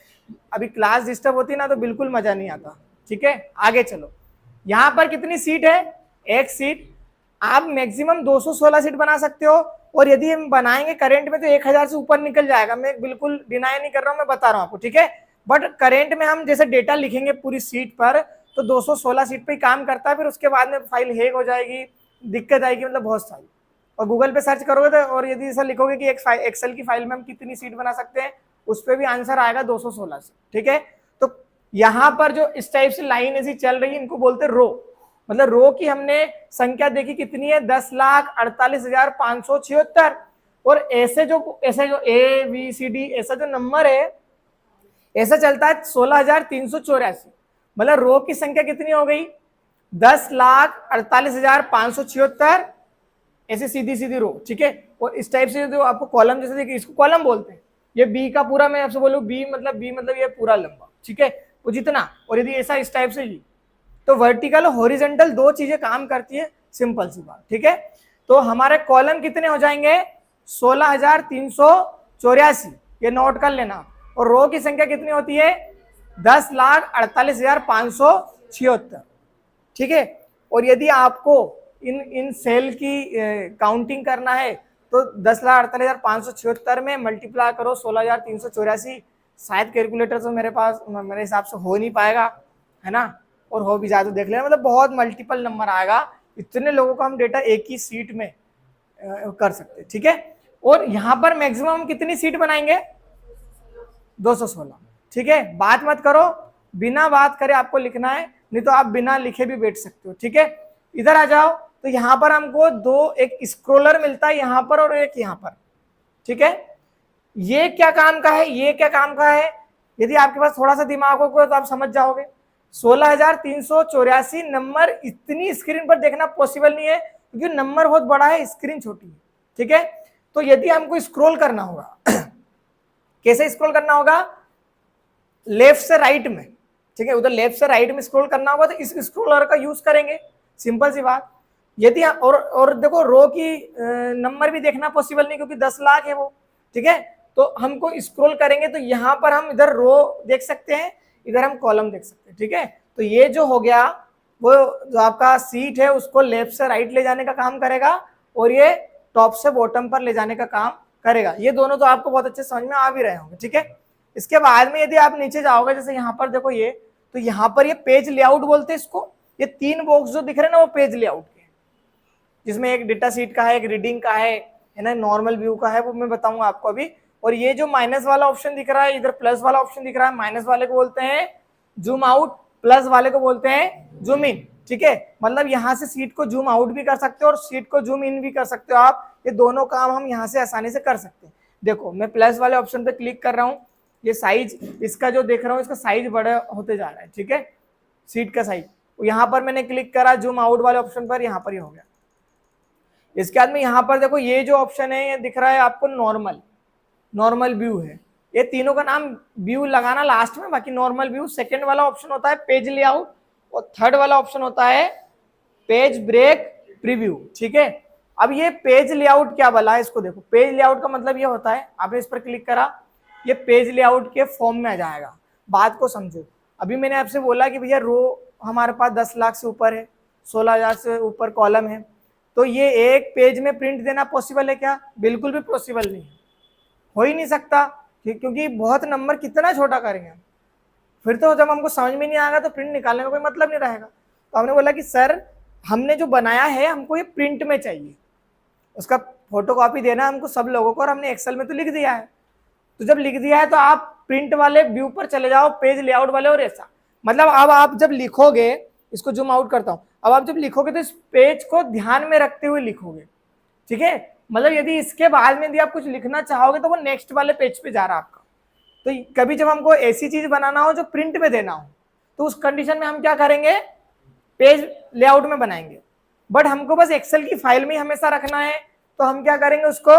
अभी क्लास डिस्टर्ब होती ना तो बिल्कुल मजा नहीं आता। ठीक है, आगे चलो। यहाँ पर कितनी सीट है? एक सीट। आप मैक्सिमम 216 सीट बना सकते हो, और यदि हम बनाएंगे करेंट में तो 1000 से ऊपर निकल जाएगा। मैं बिल्कुल डिनाई नहीं कर रहा हूँ, मैं बता रहा हूँ आपको। ठीक है, बट करेंट में हम जैसे डेटा लिखेंगे पूरी सीट पर तो 216 सीट पे ही काम करता है। फिर उसके बाद में फाइल हैक हो जाएगी, दिक्कत आएगी, मतलब बहुत सारी। और गूगल पे सर्च करोगे तो, और यदि ऐसा लिखोगे कि एक एक्सेल की फाइल में हम कितनी सीट बना सकते हैं, उस पर भी आंसर आएगा 216 से। ठीक है, तो यहाँ पर जो इस टाइप से लाइन ऐसी चल रही है इनको बोलते हैं रो। मतलब रो की हमने संख्या देखी कितनी है? 10,48,576। और ऐसे जो ABCD ऐसा जो नंबर है ऐसा चलता है 16,384। मतलब रो की संख्या कितनी हो गई? 10,48,576 ऐसे सीधी सीधी रो। ठीक है, और इस टाइप से जो आपको कॉलम जैसे देखिए, इसको कॉलम बोलते हैं। ये बी का पूरा, मैं आपसे बोलूं बी मतलब ये पूरा लंबा। ठीक है, वो जितना, और यदि ऐसा इस टाइप से तो वर्टिकल और हॉरिजॉन्टल दो चीजें काम करती है, सिंपल सी बात। ठीक है, तो हमारे कॉलम कितने हो जाएंगे? 16,384, ये नोट कर लेना। और रो की संख्या कितनी होती है? 10,48,576। ठीक है, और यदि आपको इन सेल की काउंटिंग करना है तो 10,48,576 में मल्टीप्लाई करो 16,384। शायद कैलकुलेटर तो मेरे हिसाब से हो नहीं पाएगा, है ना, और हो भी जाए तो देख लेना। मतलब बहुत मल्टीपल नंबर आएगा। इतने लोगों का हम डेटा एक ही सीट में कर सकते हैं। ठीक है, और यहाँ पर मैक्सिमम हम कितनी सीट बनाएंगे? 216। ठीक है, बात मत करो, बिना बात करे आपको लिखना है, नहीं तो आप बिना लिखे भी बैठ सकते हो। ठीक है, इधर आ जाओ। तो यहाँ पर हमको दो, एक स्क्रोलर मिलता है यहाँ पर और एक यहाँ पर। ठीक है, ये क्या काम का है, ये क्या काम का है? यदि आपके पास थोड़ा सा दिमाग होगा तो आप समझ जाओगे। 16,384 नंबर इतनी स्क्रीन पर देखना पॉसिबल नहीं है क्योंकि नंबर बहुत बड़ा है, स्क्रीन छोटी है। ठीक है, तो यदि हमको स्क्रॉल करना होगा कैसे स्क्रॉल करना होगा? लेफ्ट से राइट में। ठीक है, उधर लेफ्ट से राइट में स्क्रॉल करना होगा तो इस स्क्रॉलर का यूज करेंगे, सिंपल सी बात। यदि और देखो रो की नंबर भी देखना पॉसिबल नहीं क्योंकि 10 लाख है वो। ठीक है, तो हमको स्क्रॉल करेंगे तो यहाँ पर हम इधर रो देख सकते हैं, इधर हम कॉलम देख सकते हैं। ठीक है, तो ये जो हो गया वो जो आपका सीट है उसको लेफ्ट से राइट ले जाने का काम करेगा, और ये टॉप से बॉटम पर ले जाने का काम करेगा। ये दोनों तो आपको बहुत अच्छे समझ में आ भी रहे होंगे, ठीक है। इसके बाद में यदि आप नीचे जाओगे, जैसे यहाँ पर देखो ये, तो यहाँ पर ये पेज लेआउट बोलते हैं इसको। ये 3 बॉक्स जो दिख रहे हैं ना वो पेज लेआउट के, जिसमें एक डेटा शीट का है, एक रीडिंग का है ना, नॉर्मल व्यू का है, वो मैं बताऊंगा आपको अभी। और ये जो माइनस वाला ऑप्शन दिख रहा है, इधर प्लस वाला ऑप्शन दिख रहा है, माइनस वाले को बोलते हैं जूम आउट, प्लस वाले को बोलते हैं जूम इन, ठीक है। मतलब यहाँ से शीट को जूम आउट भी कर सकते हो और शीट को जूम इन भी कर सकते हो आप। ये दोनों काम हम यहाँ से आसानी से कर सकते हैं। देखो मैं प्लस वाले ऑप्शन पे क्लिक कर रहा हूँ, ये साइज इसका जो देख रहा हूँ, इसका साइज बड़ा होते जा रहा है, ठीक है, शीट का साइज। यहाँ पर मैंने क्लिक करा जूम आउट वाले ऑप्शन पर, यहाँ पर ये हो गया। इसके बाद में यहाँ पर देखो ये जो ऑप्शन है, ये दिख रहा है आपको नॉर्मल व्यू है। ये तीनों का नाम व्यू लगाना लास्ट में, बाकी नॉर्मल व्यू। सेकंड वाला ऑप्शन होता है पेज लेआउट और थर्ड वाला ऑप्शन होता है पेज ब्रेक प्रीव्यू, ठीक है। अब ये पेज लेआउट क्या बोला है, इसको देखो। पेज लेआउट का मतलब ये होता है, आपने इस पर क्लिक करा, ये पेज लेआउट के फॉर्म में आ जाएगा। बात को समझो, अभी मैंने आपसे बोला कि भैया रो हमारे पास 10 लाख से ऊपर है, 16,000 से ऊपर कॉलम है, तो ये एक पेज में प्रिंट देना पॉसिबल है क्या? बिल्कुल भी पॉसिबल नहीं है, हो ही नहीं सकता, क्योंकि बहुत नंबर कितना छोटा करेंगे हम, फिर तो जब हमको समझ में नहीं आएगा तो प्रिंट निकालने का कोई मतलब नहीं रहेगा। तो हमने बोला कि सर हमने जो बनाया है हमको ये प्रिंट में चाहिए, उसका फोटोकॉपी देना हमको सब लोगों को, और हमने एक्सेल में तो लिख दिया है। तो जब लिख दिया है तो आप प्रिंट वाले व्यू पर चले जाओ, पेज लेआउट वाले, और ऐसा मतलब अब आप जब लिखोगे, इसको जूम आउट करता हूँ, अब आप जब लिखोगे तो इस पेज को ध्यान में रखते हुए लिखोगे, ठीक है। मतलब यदि इसके बाद में यदि आप कुछ लिखना चाहोगे तो वो नेक्स्ट वाले पेज पे जा रहा है आपका। तो कभी जब हमको ऐसी चीज बनाना हो जो प्रिंट पे देना हो, तो उस कंडीशन में हम क्या करेंगे, पेज लेआउट में बनाएंगे। बट हमको बस एक्सेल की फाइल में ही हमेशा रखना है, तो हम क्या करेंगे, उसको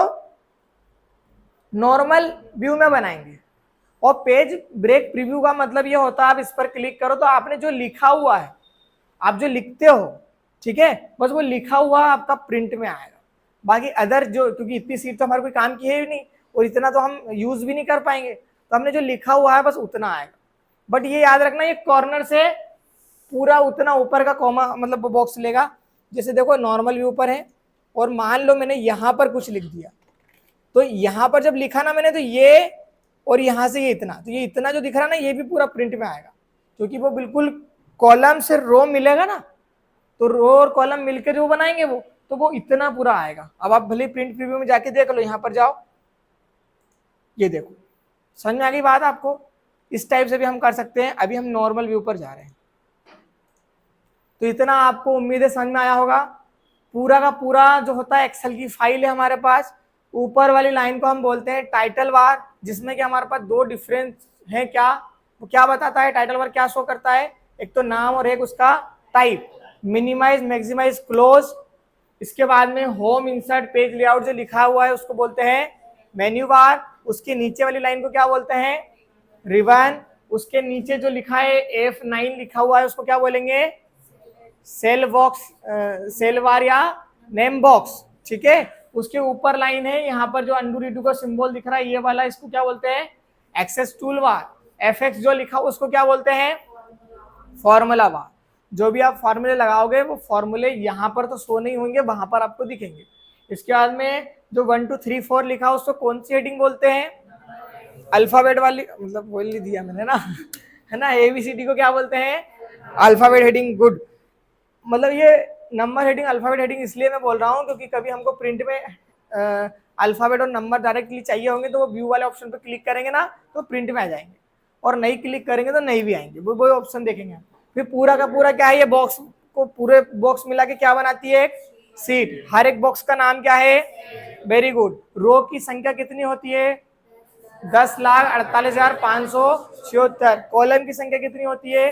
नॉर्मल व्यू में बनाएंगे। और पेज ब्रेक प्रीव्यू का मतलब ये होता है, आप इस पर क्लिक करो तो आपने जो लिखा हुआ है, आप जो लिखते हो, ठीक है, बस वो लिखा हुआ आपका प्रिंट में आएगा। बाकी अदर जो, क्योंकि इतनी सीट तो हमारे कोई काम की है ही नहीं और इतना तो हम यूज भी नहीं कर पाएंगे, तो हमने जो लिखा हुआ है बस उतना आएगा। बट ये याद रखना, ये कॉर्नर से पूरा उतना ऊपर का कॉमा मतलब बॉक्स लेगा। जैसे देखो नॉर्मल व्यू पर है और मान लो मैंने यहाँ पर कुछ लिख दिया, तो यहाँ पर जब लिखा ना मैंने, तो ये और यहाँ से ये इतना, तो ये इतना जो दिख रहा है ना, ये भी पूरा प्रिंट में आएगा, क्योंकि वो बिल्कुल कॉलम से रो मिलेगा ना, तो रो और कॉलम मिलकर जो बनाएंगे वो, तो वो इतना पूरा आएगा। अब आप भले प्रिंट प्रीव्यू में जाके देख लो, यहाँ पर जाओ, ये देखो, समझ में आ गई बात आपको। इस टाइप से भी हम कर सकते हैं। अभी हम नॉर्मल व्यू पर जा रहे हैं, तो इतना आपको उम्मीद है समझ में आया होगा। पूरा का पूरा जो होता है एक्सेल की फाइल है हमारे पास, ऊपर वाली लाइन को हम बोलते हैं टाइटल बार, जिसमें कि हमारे पास 2 डिफरेंस है। क्या वो क्या बताता है, टाइटल बार क्या शो करता है, एक तो नाम और एक उसका टाइप, मिनिमाइज, मैक्सिमाइज, क्लोज। इसके बाद में होम, इंसर्ट, पेज लेआउट जो लिखा हुआ है उसको बोलते हैं मेन्यू बार। उसके नीचे वाली लाइन को क्या बोलते हैं, रिबन। उसके नीचे जो लिखा है F9 लिखा हुआ है उसको क्या बोलेंगे, सेल बॉक्स, सेल बार या नेम बॉक्स, ठीक है। उसके ऊपर लाइन है, यहाँ पर जो अंडू रीडू का सिंबल दिख रहा है ये वाला, इसको क्या बोलते हैं, एक्सेस टूल बार। FX जो लिखा उसको क्या बोलते हैं, फॉर्मूला बार। जो भी आप फॉर्मूले लगाओगे वो फॉर्मूले यहाँ पर तो शो नहीं होंगे, वहां पर आपको दिखेंगे। इसके बाद में जो 1 2 3 4 लिखा उसको कौन सी हेडिंग बोलते हैं, अल्फाबेट वाली, मतलब बोल नहीं दिया मैंने ना, है ना। ABCD को क्या बोलते हैं, अल्फाबेट हेडिंग, गुड। मतलब ये नंबर हेडिंग, अल्फाबेट हेडिंग इसलिए मैं बोल रहा हूँ क्योंकि कभी हमको प्रिंट में अल्फाबेट और नंबर डायरेक्टली चाहिए होंगे, तो वो व्यू वाले ऑप्शन पर क्लिक करेंगे ना तो प्रिंट में आ जाएंगे, और नहीं क्लिक करेंगे तो नहीं भी आएंगे, वो ऑप्शन देखेंगे। फिर पूरा का पूरा क्या है, ये बॉक्स को पूरे बॉक्स मिला के क्या बनाती है, एक सीट। हर एक बॉक्स का नाम क्या है, वेरी गुड। रो की संख्या कितनी होती है, 10,48,576। कॉलम की संख्या कितनी होती है,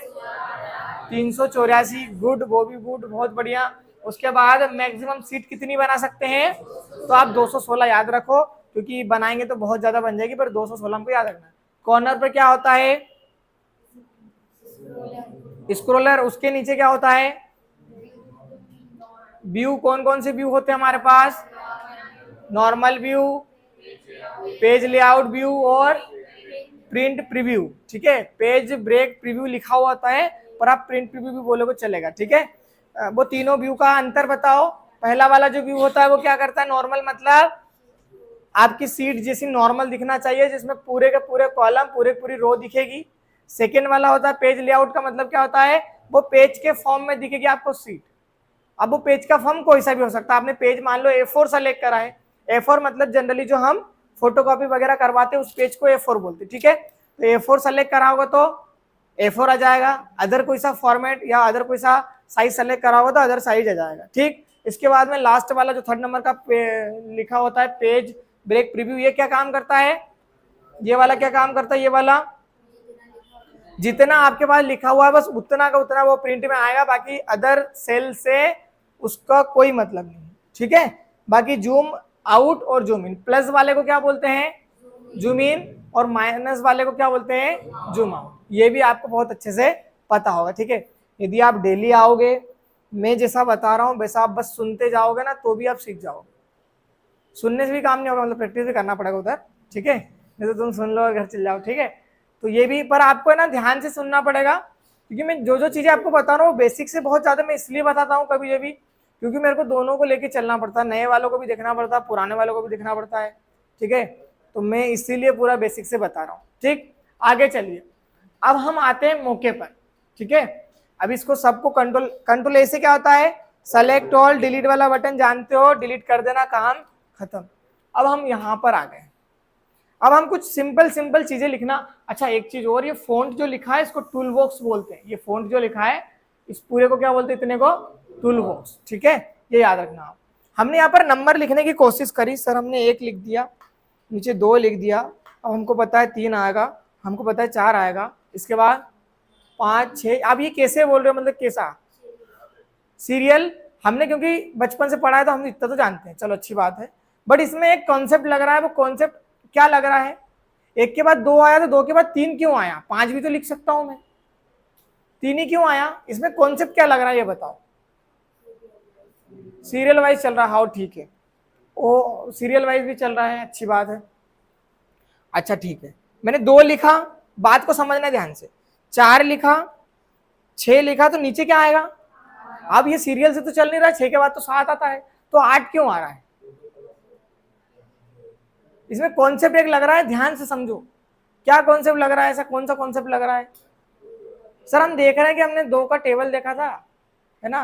384, गुड, वो भी गुड, बहुत बढ़िया। उसके बाद मैक्सिमम सीट कितनी बना सकते हैं, तो आप 216 याद रखो, क्योंकि बनाएंगे तो बहुत ज्यादा बन जाएगी, पर 216 हमको याद रखना है। कॉर्नर पर क्या होता है, स्क्रोलर। उसके नीचे क्या होता है, व्यू। कौन कौन से व्यू होते हैं हमारे पास, normal view, page layout view और प्रिंट प्रीव्यू, ठीक है। पेज ब्रेक प्रीव्यू लिखा हुआ होता है, पर आप प्रिंट प्रीव्यू भी बोलोगे चलेगा, ठीक है। वो तीनों व्यू का अंतर बताओ, पहला वाला जो व्यू होता है वो क्या करता है, नॉर्मल मतलब आपकी सीट जैसी नॉर्मल दिखना चाहिए, जिसमें पूरे के पूरे कॉलम पूरे पूरी रो दिखेगी। सेकेंड वाला होता है पेज लेआउट का मतलब क्या होता है, वो पेज के फॉर्म में दिखेगी आपको सीट। अब वो पेज का फॉर्म कोई सा भी हो सकता है, आपने पेज मान लो A4 सेलेक्ट करा है, A4 मतलब जनरली जो हम फोटोकॉपी वगैरह करवाते हैं उस पेज को A4 बोलते हैं, ठीक है। तो A4 सेलेक्ट करा होगा तो A4 आ जाएगा, अदर कोई सा फॉर्मेट या अदर कोई सा साइज सेलेक्ट करा होगा तो अदर साइज आ जाएगा, ठीक। इसके बाद में लास्ट वाला जो 3rd नंबर का लिखा होता है पेज ब्रेक प्रीव्यू, ये क्या काम करता है, ये वाला क्या काम करता है, ये वाला जितना आपके पास लिखा हुआ है बस उतना का उतना वो प्रिंट में आएगा, बाकी अदर सेल से उसका कोई मतलब नहीं, ठीक है। बाकी जूम आउट और जूम इन, प्लस वाले को क्या बोलते हैं, जूम इन, और माइनस वाले को क्या बोलते हैं, जूम आउट। ये भी आपको बहुत अच्छे से पता होगा, ठीक है। यदि आप डेली आओगे, मैं जैसा बता रहा हूँ वैसा आप बस सुनते जाओगे ना तो भी आप सीख जाओगे। सुनने से भी काम नहीं होगा, मतलब प्रैक्टिस भी करना पड़ेगा उधर, ठीक है। नहीं तो तुम सुन लो घर चल जाओ, ठीक है। तो ये भी पर आपको ना ध्यान से सुनना पड़ेगा, क्योंकि मैं जो जो चीजें आपको बता रहा हूँ बेसिक से बहुत ज्यादा मैं इसलिए बताता हूँ कभी भी, क्योंकि मेरे को दोनों को लेके चलना पड़ता है, नए वालों को भी देखना पड़ता है, पुराने वालों को भी देखना पड़ता है, ठीक है। तो मैं इसीलिए पूरा बेसिक से बता रहा हूँ, ठीक। आगे चलिए, अब हम आते हैं मौके पर, ठीक है। अब इसको सबको कंट्रोल ए से क्या होता है, सेलेक्ट ऑल, डिलीट वाला बटन जानते हो, डिलीट कर देना, काम खत्म। अब हम यहाँ पर आ गए, अब हम कुछ सिंपल चीजें लिखना। अच्छा एक चीज और, ये फॉन्ट जो लिखा है इसको टूल बॉक्स बोलते हैं, ये फॉन्ट जो लिखा है इस पूरे को क्या बोलते हैं, इतने को टूल बॉक्स, ठीक है। ये याद रखना आप। हमने यहाँ पर नंबर लिखने की कोशिश करी, सर हमने 1 लिख दिया, नीचे 2 लिख दिया, अब हमको पता है 3 आएगा, हमको पता है 4 आएगा, इसके बाद 5 6। अब ये कैसे बोल रहे हो, मतलब कैसा सीरियल, हमने क्योंकि बचपन से पढ़ा है तो हम इतना तो जानते हैं, चलो अच्छी बात है। बट इसमें एक कॉन्सेप्ट लग रहा है, वो कॉन्सेप्ट क्या लग रहा है, 1 के बाद 2 आया तो 2 के बाद 3 क्यों आया, 5 भी तो लिख सकता हूं मैं, 3 ही क्यों आया, इसमें कॉन्सेप्ट क्या लग रहा है ये बताओ। सीरियल वाइज चल रहा है, हाँ ठीक है, ओ सीरियल वाइज भी चल रहा है, अच्छी बात है। अच्छा ठीक है, मैंने 2 लिखा, बात को समझना ध्यान से, 4 लिखा, 6 लिखा, तो नीचे क्या आएगा, अब ये सीरियल से तो चल नहीं रहा है, 6 के बाद तो 7 आता है, तो 8 क्यों आ रहा है, इसमें कॉन्सेप्ट एक लग रहा है, ध्यान से समझो क्या कॉन्सेप्ट लग रहा है, ऐसा कौन सा कॉन्सेप्ट लग रहा है। सर हम देख रहे हैं कि हमने 2 का टेबल देखा था, है ना,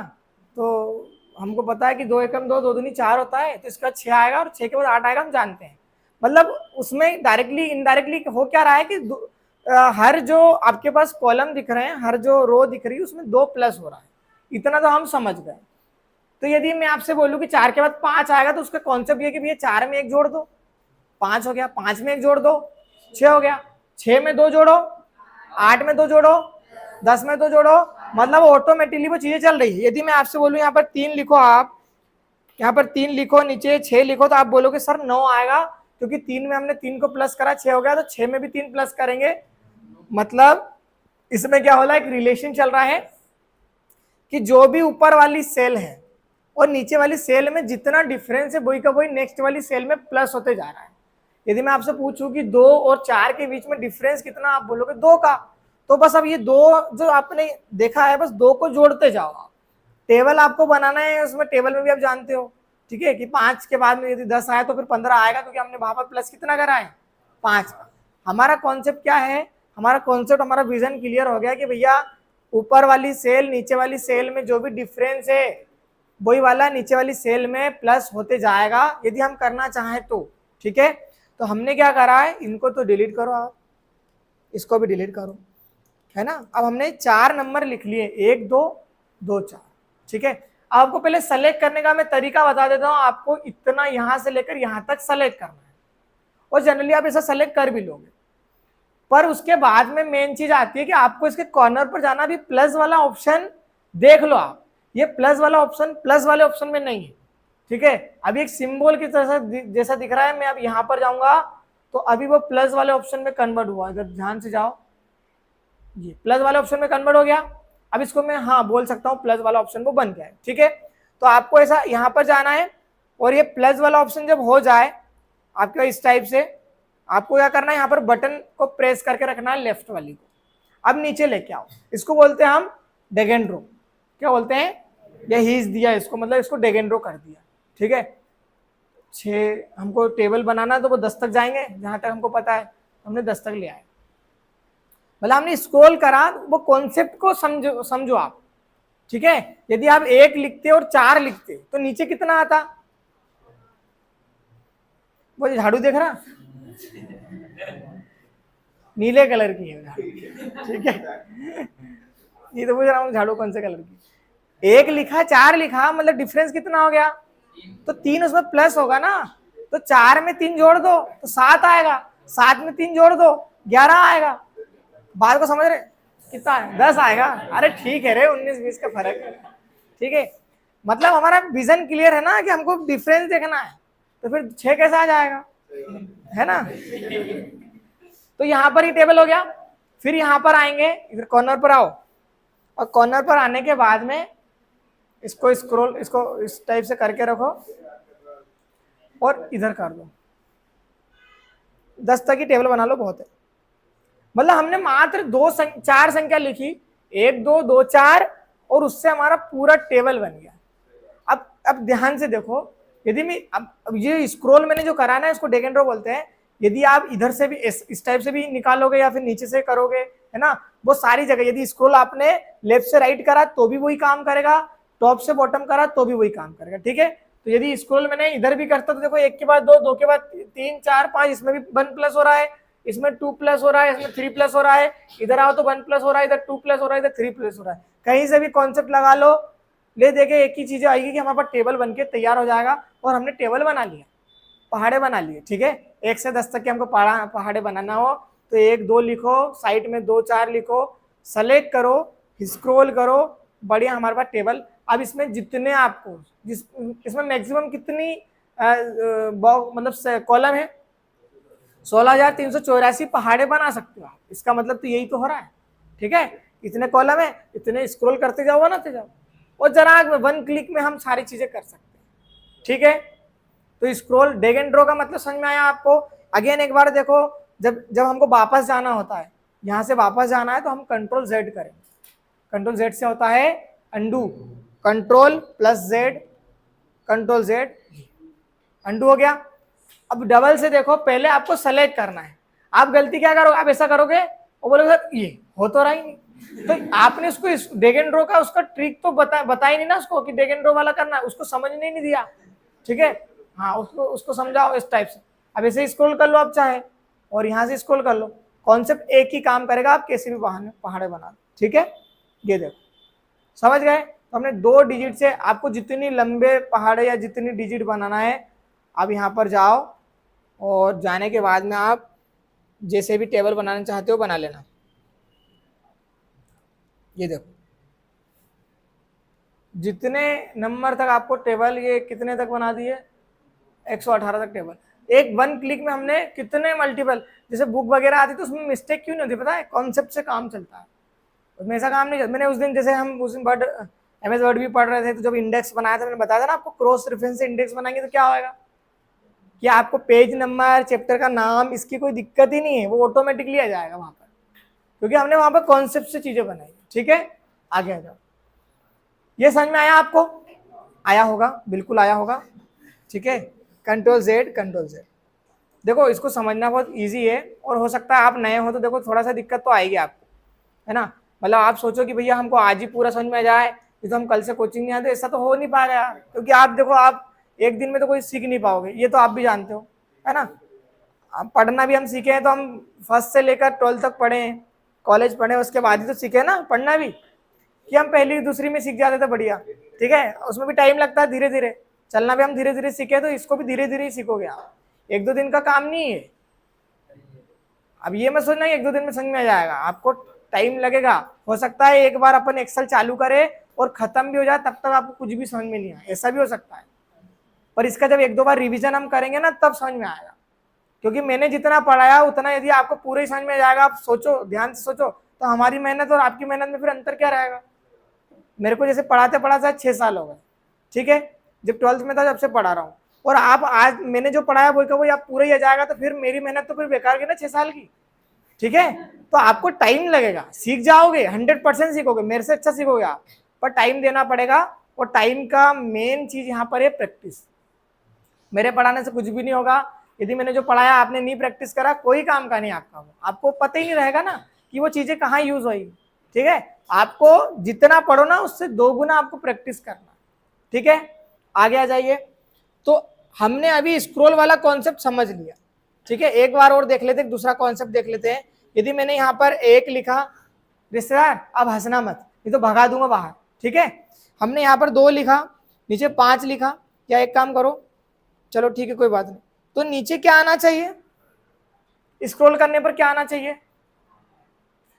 तो हमको पता है कि 2 एकम 2 2 दूनी 4 होता है, तो इसका 6 आएगा और 6 के बाद 8 आएगा, हम जानते हैं। मतलब उसमें डायरेक्टली इनडायरेक्टली हो क्या रहा है कि हर जो आपके पास कॉलम दिख रहे हैं, हर जो रो दिख रही है उसमें 2 प्लस हो रहा है, इतना तो हम समझ गए। तो यदि मैं आपसे बोलूं कि 4 के बाद 5 आएगा तो उसका कॉन्सेप्ट ये कि भैया 4 में 1 जोड़ दो, 5 हो गया, 5 में 1 जोड़ दो 6 हो गया, 6 में 2 जोड़ो 8 में 2 जोड़ो 10 में 2 जोड़ो, मतलब ऑटोमेटिकली वो चीजें चल रही है। यदि मैं आपसे बोलूं यहाँ पर 3 लिखो, आप यहाँ पर 3 लिखो, नीचे 6 लिखो, तो आप बोलोगे सर 9 आएगा, क्योंकि 3 में हमने 3 को प्लस करा 6 हो गया, तो 6 में भी 3 प्लस करेंगे। मतलब इसमें क्या हो रहा है, एक रिलेशन चल रहा है कि जो भी ऊपर वाली सेल है और नीचे वाली सेल में जितना डिफरेंस है वही का वही नेक्स्ट वाली सेल में प्लस होते जा रहा है। यदि मैं आपसे पूछूं कि 2 और 4 के बीच में डिफरेंस कितना, आप बोलोगे 2 का, तो बस अब ये 2 जो आपने देखा है बस 2 को जोड़ते जाओ। आप टेबल आपको बनाना है, उसमें टेबल में भी आप जानते हो, ठीक है, कि 5 के बाद में यदि 10 आया तो फिर 15 आएगा, क्योंकि हमने वहां पर प्लस कितना करा है 5। हमारा कॉन्सेप्ट क्या है, हमारा कॉन्सेप्ट, हमारा विजन क्लियर हो गया कि भैया ऊपर वाली सेल नीचे वाली सेल में जो भी डिफरेंस है वही वाला नीचे वाली सेल में प्लस होते जाएगा, यदि हम करना चाहें तो, ठीक है। तो हमने क्या करा है, इनको तो डिलीट करो आप, इसको भी डिलीट करो, है ना। अब हमने 4 नंबर लिख लिए, 1 2 2 4, ठीक है। आपको पहले सेलेक्ट करने का मैं तरीका बता देता हूं, आपको इतना यहां से लेकर यहां तक सेलेक्ट करना है, और जनरली आप ऐसा सेलेक्ट कर भी लोगे, पर उसके बाद में मेन चीज आती है कि आपको इसके कॉर्नर पर जाना, भी प्लस वाला ऑप्शन देख लो आप, ये प्लस वाला ऑप्शन प्लस वाले ऑप्शन में नहीं है, ठीक है। अभी एक सिंबल की तरह जैसा दिख रहा है, मैं अब यहां पर जाऊंगा तो अभी वो प्लस वाले ऑप्शन में कन्वर्ट हुआ, अगर ध्यान से जाओ ये प्लस वाले ऑप्शन में कन्वर्ट हो गया। अब इसको मैं हाँ बोल सकता हूँ प्लस वाला ऑप्शन वो बन गया है, ठीक है। तो आपको ऐसा यहाँ पर जाना है, और ये प्लस वाला ऑप्शन जब हो जाए आपके इस टाइप से, आपको क्या करना है, यहाँ पर बटन को प्रेस करके रखना है लेफ्ट वाली को, अब नीचे लेके आओ, इसको बोलते हैं हम ड्रैग एंड ड्रॉप, क्या बोलते हैं या हीज दिया इसको, मतलब इसको डेगेंड्रो कर दिया, ठीक है। 6 हमको टेबल बनाना है तो वो 10 तक जाएंगे, जहां तक हमको पता है हमने 10 तक ले आए। मतलब हमने स्क्रॉल करा, वो कॉन्सेप्ट को समझो आप, ठीक है। यदि आप 1 लिखते और 4 लिखते तो नीचे कितना आता? वो झाड़ू देख रहा, नीले कलर की है झाड़ू, ठीक है। ये तो पूछ रहा हूँ झाड़ू कौन से कलर की। 1 लिखा 4 लिखा, मतलब डिफरेंस कितना हो गया? तो 3 उसमें प्लस होगा ना, तो 4 में 3 जोड़ दो तो 7 आएगा, 7 में 3 जोड़ दो 11 आएगा। बात को समझ रहे? कितना है? 10 आएगा। अरे ठीक है रे, 19-20 का फर्क है, ठीक है। मतलब हमारा विजन क्लियर है ना कि हमको डिफरेंस देखना है, तो फिर 6 कैसे आ जाएगा, है ना। तो यहाँ पर ही टेबल हो गया। फिर यहाँ पर आएंगे, इधर कॉर्नर पर आओ, और कॉर्नर पर आने के बाद में इसको स्क्रॉल, इसको इस टाइप से करके रखो और इधर कर दो। 10 तक की टेबल बना लो, बहुत है। मतलब हमने मात्र 4 संख्या लिखी, 1 2 2 4, और उससे हमारा पूरा टेबल बन गया। अब ध्यान से देखो, यदि मैं अब ये स्क्रॉल मैंने जो करा ना, इसको ड्रैग एंड ड्रॉप बोलते हैं। यदि आप इधर से भी इस टाइप से भी निकालोगे या फिर नीचे से करोगे, है ना, वो सारी जगह, यदि स्क्रॉल आपने लेफ्ट से राइट करा तो भी वही काम करेगा, टॉप से बॉटम करा तो भी वही काम करेगा, ठीक है। तो यदि स्क्रॉल मैंने इधर भी करता तो देखो 1 के बाद 2, 2 के बाद 3 4 5, इसमें भी 1 प्लस हो रहा है, इसमें 2 प्लस हो रहा है, इसमें 3 प्लस हो रहा है, इधर आओ तो 1 प्लस हो रहा है, इधर 2 प्लस हो रहा है, इधर 3 प्लस हो रहा है। कहीं से भी कॉन्सेप्ट लगा लो, ले देखे एक ही चीज आएगी कि हमारे पास टेबल बनके तैयार हो जाएगा। और हमने टेबल बना लिया, पहाड़े बना लिए, ठीक है। 1 से 10 तक के हमको पहाड़े बनाना हो तो 1 2 लिखो, साइड में 2 4 लिखो, सेलेक्ट करो, स्क्रॉल करो, बढ़िया हमारे पास टेबल। अब इसमें जितने आपको इसमें मैक्सिमम कितनी मतलब कॉलम है? 16,384 पहाड़े बना सकते हो आप। इसका मतलब तो यही तो हो रहा है, ठीक है। इतने कॉलम है, इतने स्क्रॉल करते जाओ, बनाते जाओ, और जरा 1 क्लिक में हम सारी चीजें कर सकते हैं, ठीक है। तो स्क्रॉल ड्रैग एंड ड्रॉप का मतलब समझ में आया आपको? अगेन एक बार देखो, जब हमको वापस जाना होता है, यहाँ से वापस जाना है तो हम कंट्रोल Z करें। कंट्रोल Z से होता है undo, control plus Z, control Z, undo हो गया। अब डबल से देखो, पहले आपको सेलेक्ट करना है। आप गलती क्या करोगे? आप ऐसा करोगे और बोलोगे सर ये हो तो रहा ही नहीं, तो आपने उसको ड्रैग एंड ड्रॉप का उसका ट्रिक तो बताई नहीं ना उसको कि ड्रैग एंड ड्रॉप वाला करना है, उसको समझने नहीं दिया, ठीक है। हाँ, उसको समझाओ इस टाइप से। अब ऐसे ही स्क्रॉल कर लो आप चाहे, और यहाँ से स्क्रॉल कर लो, कॉन्सेप्ट एक ही काम करेगा, आप कैसे भी पहाड़े बना लो, ठीक है। ये देखो, समझ गए? तो हमने 2 डिजिट से आपको जितनी लंबे पहाड़े या जितनी डिजिट बनाना है, आप यहाँ पर जाओ, और जाने के बाद में आप जैसे भी टेबल बनाना चाहते हो बना लेना। ये देखो, जितने नंबर तक आपको टेबल, ये कितने तक बना दिए? 118 तक टेबल। 1 क्लिक में हमने कितने मल्टीपल, जैसे बुक वगैरह आती तो उसमें मिस्टेक क्यों नहीं होती पता है? कॉन्सेप्ट से काम चलता है, उसमें ऐसा काम नहीं। मैंने उस दिन, जैसे हम उस दिन वर्ड MS वर्ड भी पढ़ रहे थे, तो जब इंडेक्स बनाया था, मैंने बताया था ना आपको, क्रॉस रेफरेंस से इंडेक्स बनाएंगे तो क्या होगा कि आपको पेज नंबर, चैप्टर का नाम, इसकी कोई दिक्कत ही नहीं है, वो ऑटोमेटिकली आ जाएगा वहां पर, क्योंकि हमने वहां पर कॉन्सेप्ट से चीजें बनाई, ठीक है। आगे आ जाओ। ये समझ में आया आपको? आया होगा, बिल्कुल आया होगा, ठीक है। Control Z, control Z। देखो, इसको समझना बहुत इजी है, और हो सकता है आप नए हो तो देखो थोड़ा सा दिक्कत तो आएगी आपको, है ना। मतलब आप सोचो कि भैया हमको आज ही पूरा समझ में आ जाए, ये तो हम कल से कोचिंग नहीं आते, ऐसा तो हो नहीं पाएगा यार, क्योंकि आप देखो, आप एक दिन में तो कोई सीख नहीं पाओगे, ये तो आप भी जानते हो, है ना। अब पढ़ना भी हम सीखे हैं तो हम 1st से लेकर 12th तक पढ़े हैं, कॉलेज पढ़े, उसके बाद ही तो सीखे ना पढ़ना भी, कि हम पहली दूसरी में सीख जाते थे बढ़िया, ठीक है। उसमें भी टाइम लगता है, धीरे धीरे चलना भी हम धीरे धीरे सीखे, तो इसको भी धीरे धीरे ही सीखोगे आप, 1-2 दिन का काम नहीं है। अब ये मत सोचना 1-2 दिन में समझ में आ जाएगा, आपको टाइम लगेगा। हो सकता है एक बार अपन एक्सेल चालू करें और खत्म भी हो जाए, तब तक आपको कुछ भी समझ में नहीं आए, ऐसा भी हो सकता है। पर इसका जब 1-2 बार रिवीजन हम करेंगे ना, तब समझ में आएगा, क्योंकि मैंने जितना पढ़ाया उतना यदि आपको पूरे ही समझ में आ जाएगा, आप सोचो, ध्यान से सोचो, तो हमारी मेहनत और आपकी मेहनत में फिर अंतर क्या रहेगा? मेरे को जैसे पढ़ाते पढ़ाते 6 साल हो गए, ठीक है, जब 12th में था जब से पढ़ा रहा हूँ, और आप आज मैंने जो पढ़ाया वो आप पूरा ही आ जाएगा, तो फिर मेरी मेहनत तो फिर बेकार गई ना 6 साल की, ठीक है। तो आपको टाइम लगेगा, सीख जाओगे, 100% सीखोगे, मेरे से अच्छा सीखोगे आप, पर टाइम देना पड़ेगा, और टाइम का मेन चीज यहाँ पर है प्रैक्टिस। मेरे पढ़ाने से कुछ भी नहीं होगा, यदि मैंने जो पढ़ाया आपने नहीं प्रैक्टिस करा, कोई काम का नहीं आपका, वो आपको पता ही नहीं रहेगा ना कि वो चीजें कहाँ यूज होगी। ठीक है, आपको जितना पढ़ो ना उससे 2 गुना आपको प्रैक्टिस करना। ठीक है, आगे आ जाइए। तो हमने अभी स्क्रॉल वाला कॉन्सेप्ट समझ लिया। ठीक है, एक बार और देख लेते हैं, दूसरा कॉन्सेप्ट देख लेते हैं। यदि मैंने यहाँ पर 1 लिखा, रिश्तेदार अब हंसना मत, नहीं तो भगा दूंगा बाहर। ठीक है, हमने यहाँ पर 2 लिखा, नीचे 5 लिखा, या एक काम करो, चलो ठीक है कोई बात नहीं, तो नीचे क्या आना चाहिए, स्क्रॉल करने पर क्या आना चाहिए?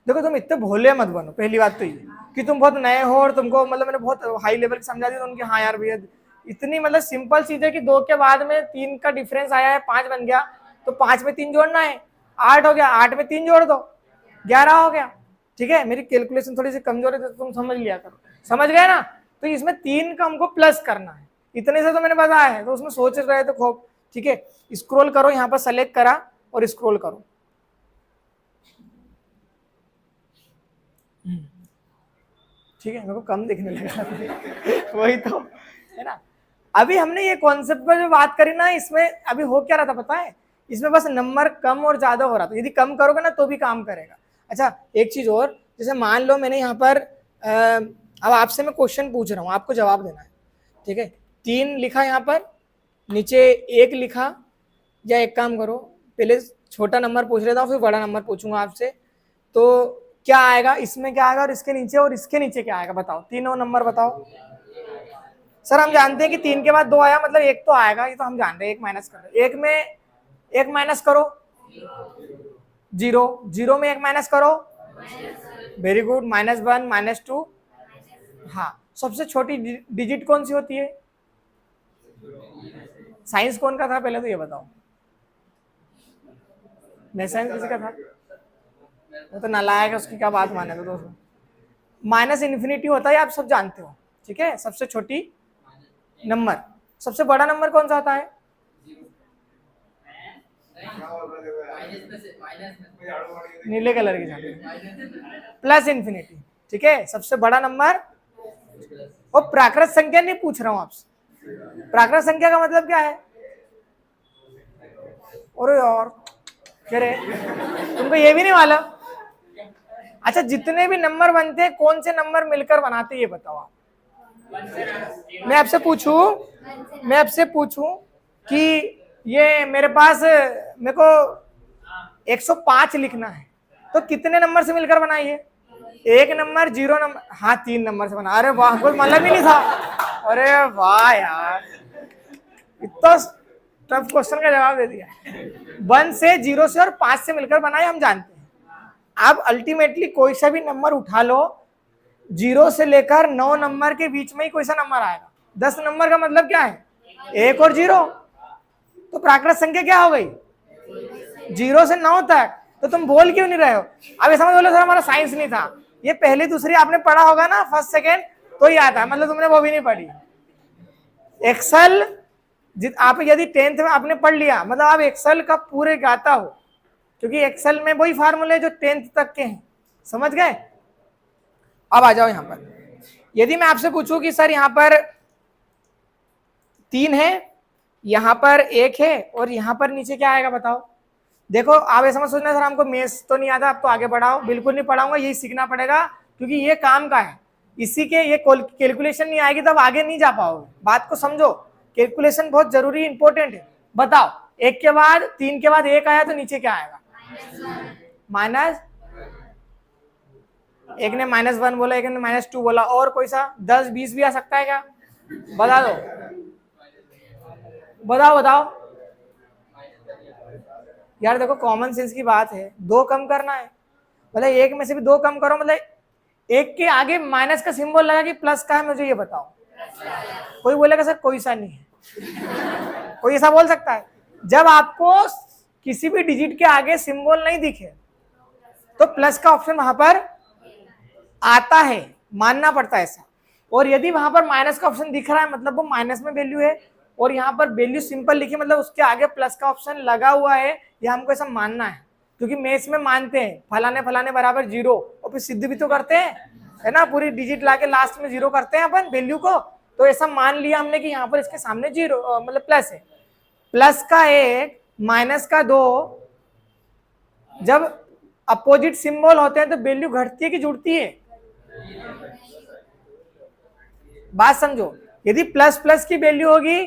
देखो तुम इतने भोले मत बनो, पहली बात तो ये कि तुम बहुत नए हो और तुमको मतलब मैंने बहुत हाई लेवल की समझा दी तो उनकी हाँ यार भैया इतनी मतलब सिंपल चीज है कि 2 के बाद में 3 का डिफरेंस आया है, 5 बन गया, तो 5 में 3 जोड़ना है, 8 हो गया, 8 में 3 जोड़ दो, 11 हो गया। ठीक है, मेरी कैलकुलेशन थोड़ी सी कमजोर है तो तुम समझ लिया करो, समझ गए ना? तो इसमें 3 का हमको प्लस करना है, इतने से तो मैंने बताया है, तो उसमें सोच रहे तो खूब। ठीक है, स्क्रॉल करो, यहाँ पर सेलेक्ट करा और स्क्रॉल करो। ठीक है, मेरे को कम दिखने लगा वही तो है ना। अभी हमने ये कॉन्सेप्ट पर जो बात करी ना, इसमें अभी हो क्या रहा था पता है, इसमें बस नंबर कम और ज्यादा हो रहा था, यदि कम करोगे ना तो भी काम करेगा। अच्छा एक चीज और, जैसे मान लो मैंने यहाँ पर अब आपसे मैं क्वेश्चन पूछ रहा हूँ, आपको जवाब देना है। ठीक है, 3 लिखा यहाँ पर, नीचे 1 लिखा, या एक काम करो पहले छोटा नंबर पूछ लेता हूँ फिर बड़ा नंबर पूछूंगा आपसे, तो क्या आएगा, इसमें क्या आएगा और इसके नीचे क्या आएगा, बताओ तीनों नंबर बताओ। सर हम जानते हैं कि 3 के बाद 2 आया मतलब 1 तो आएगा, ये तो हम जान रहे हैं, 1 माइनस कर दो, 1 में 1 माइनस करो 0, 0 में 1 माइनस करो, वेरी गुड, -1 -2। हाँ, सबसे छोटी डिजिट कौन सी होती है? साइंस कौन का था पहले तो ये बताओ, नहीं साइंस किसी का था? वो तो नालायक है, उसकी क्या बात माने तो दोस्तों, माइनस इन्फिनिटी होता है, आप सब जानते हो। ठीक है, सबसे छोटी नंबर, सबसे बड़ा नंबर कौन सा आता है? नीले कलर की झाड़ी, प्लस इन्फिनिटी। ठीक है, सबसे बड़ा नंबर, और प्राकृत संख्या नहीं पूछ रहा हूं आपसे, प्राकृत संख्या का मतलब क्या है? और यार कह रहे तुमको ये भी नहीं मालूम? अच्छा, जितने भी नंबर बनते हैं कौन से नंबर मिलकर बनाते हैं ये बताओ आप। मैं आपसे पूछूं कि ये मेरे पास मेरे को 105 लिखना है, तो कितने नंबर से मिलकर बनाइए? 1 नंबर, 0 नंबर, हाँ 3 नंबर से बना। अरे वाह, कोई मतलब ही नहीं था। अरे वाह यार, इतना टफ क्वेश्चन का जवाब दे दिया। 1 से, 0 से और 5 से मिलकर बनाए, हम जानते हैं। अब अल्टीमेटली कोई सा भी नंबर उठा लो, 0 से लेकर 9 नंबर के बीच में ही कोई सा नंबर आएगा। 10 नंबर का मतलब क्या है? 1 और 0, तो प्राकृत संख्या क्या हो गई? 0 से 9 तक। तो तुम बोल क्यों नहीं रहे हो? अब ऐसा मत बोलो सर हमारा साइंस नहीं था, ये पहली दूसरी आपने पढ़ा होगा ना, फर्स्ट सेकेंड तो ही आता है, मतलब तुमने वो भी नहीं पढ़ी। एक्सेल आप यदि 10th में आपने पढ़ लिया, मतलब आप एक्सेल का पूरे गाता हो, क्योंकि एक्सेल में वही फार्मूले जो 10th तक के हैं, समझ गए? अब आ जाओ यहाँ पर, यदि मैं आपसे पूछूं कि सर यहाँ पर 3 है, यहाँ पर 1 है, और यहाँ पर नीचे क्या आएगा बताओ? देखो आप ऐसा मत सोचना सर हमको मैथ्स तो नहीं आता, आप तो आगे बढ़ाओ, बिल्कुल नहीं पढ़ाऊंगा, यही सीखना पड़ेगा, क्योंकि ये काम का है। इसी के ये कैलकुलेशन नहीं आएगी तब आगे नहीं जा पाओगे। बात को समझो, कैलकुलेशन बहुत जरूरी इंपॉर्टेंट है। बताओ 1 के बाद 3 के बाद 1 आया तो नीचे क्या आएगा? माइनस, एक ने -1 बोला, एक ने -2 बोला, और कोई सा 10 20 भी आ सकता है क्या? बता दो, बताओ यार। देखो कॉमन सेंस की बात है, 2 कम करना है, मतलब 1 में से भी 2 कम करो, मतलब 1 के आगे माइनस का सिंबल लगा कि प्लस का है, मुझे ये बताओ। कोई बोलेगा सर कोई सा नहीं है, कोई ऐसा बोल सकता है? जब आपको किसी भी डिजिट के आगे सिंबल नहीं दिखे तो प्लस का ऑप्शन वहां पर आता है, मानना पड़ता है ऐसा। और यदि वहां पर माइनस का ऑप्शन दिख रहा है मतलब वो माइनस में वैल्यू है, और यहाँ पर वैल्यू सिंपल लिखी मतलब उसके आगे प्लस का ऑप्शन लगा हुआ है, ये हमको ऐसा मानना है। क्योंकि मैथ्स में मानते हैं फलाने फलाने बराबर 0, और फिर सिद्ध भी तो करते हैं, है ना, पूरी डिजिट लाके लास्ट में 0 करते हैं अपन वैल्यू को, तो ऐसा मान लिया हमने कि यहाँ पर इसके सामने जीरो मतलब प्लस है, प्लस का 1 माइनस का 2, जब अपोजिट सिंबल होते हैं तो वैल्यू घटती है कि जुड़ती है? बात समझो, यदि प्लस प्लस की वैल्यू होगी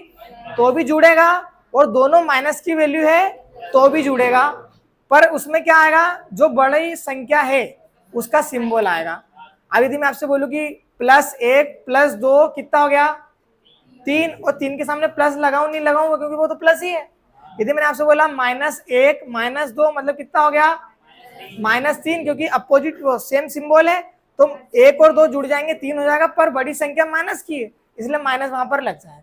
तो भी जुड़ेगा और दोनों माइनस की वैल्यू है तो भी जुड़ेगा, पर उसमें क्या आएगा, जो बड़ी संख्या है उसका सिंबल आएगा। अब यदि मैं आपसे बोलूं कि +1 +2 कितना हो गया? 3, और 3 के सामने प्लस लगाऊं नहीं लगाऊं क्योंकि वो तो प्लस ही है। यदि मैंने आपसे बोला -1 -2 मतलब कितना हो गया? -3, क्योंकि अपोजिट सेम सिंबल है तो 1 और 2 जुड़ जाएंगे 3 हो जाएगा, पर बड़ी संख्या माइनस की है इसलिए माइनस वहां पर लग जाएगा।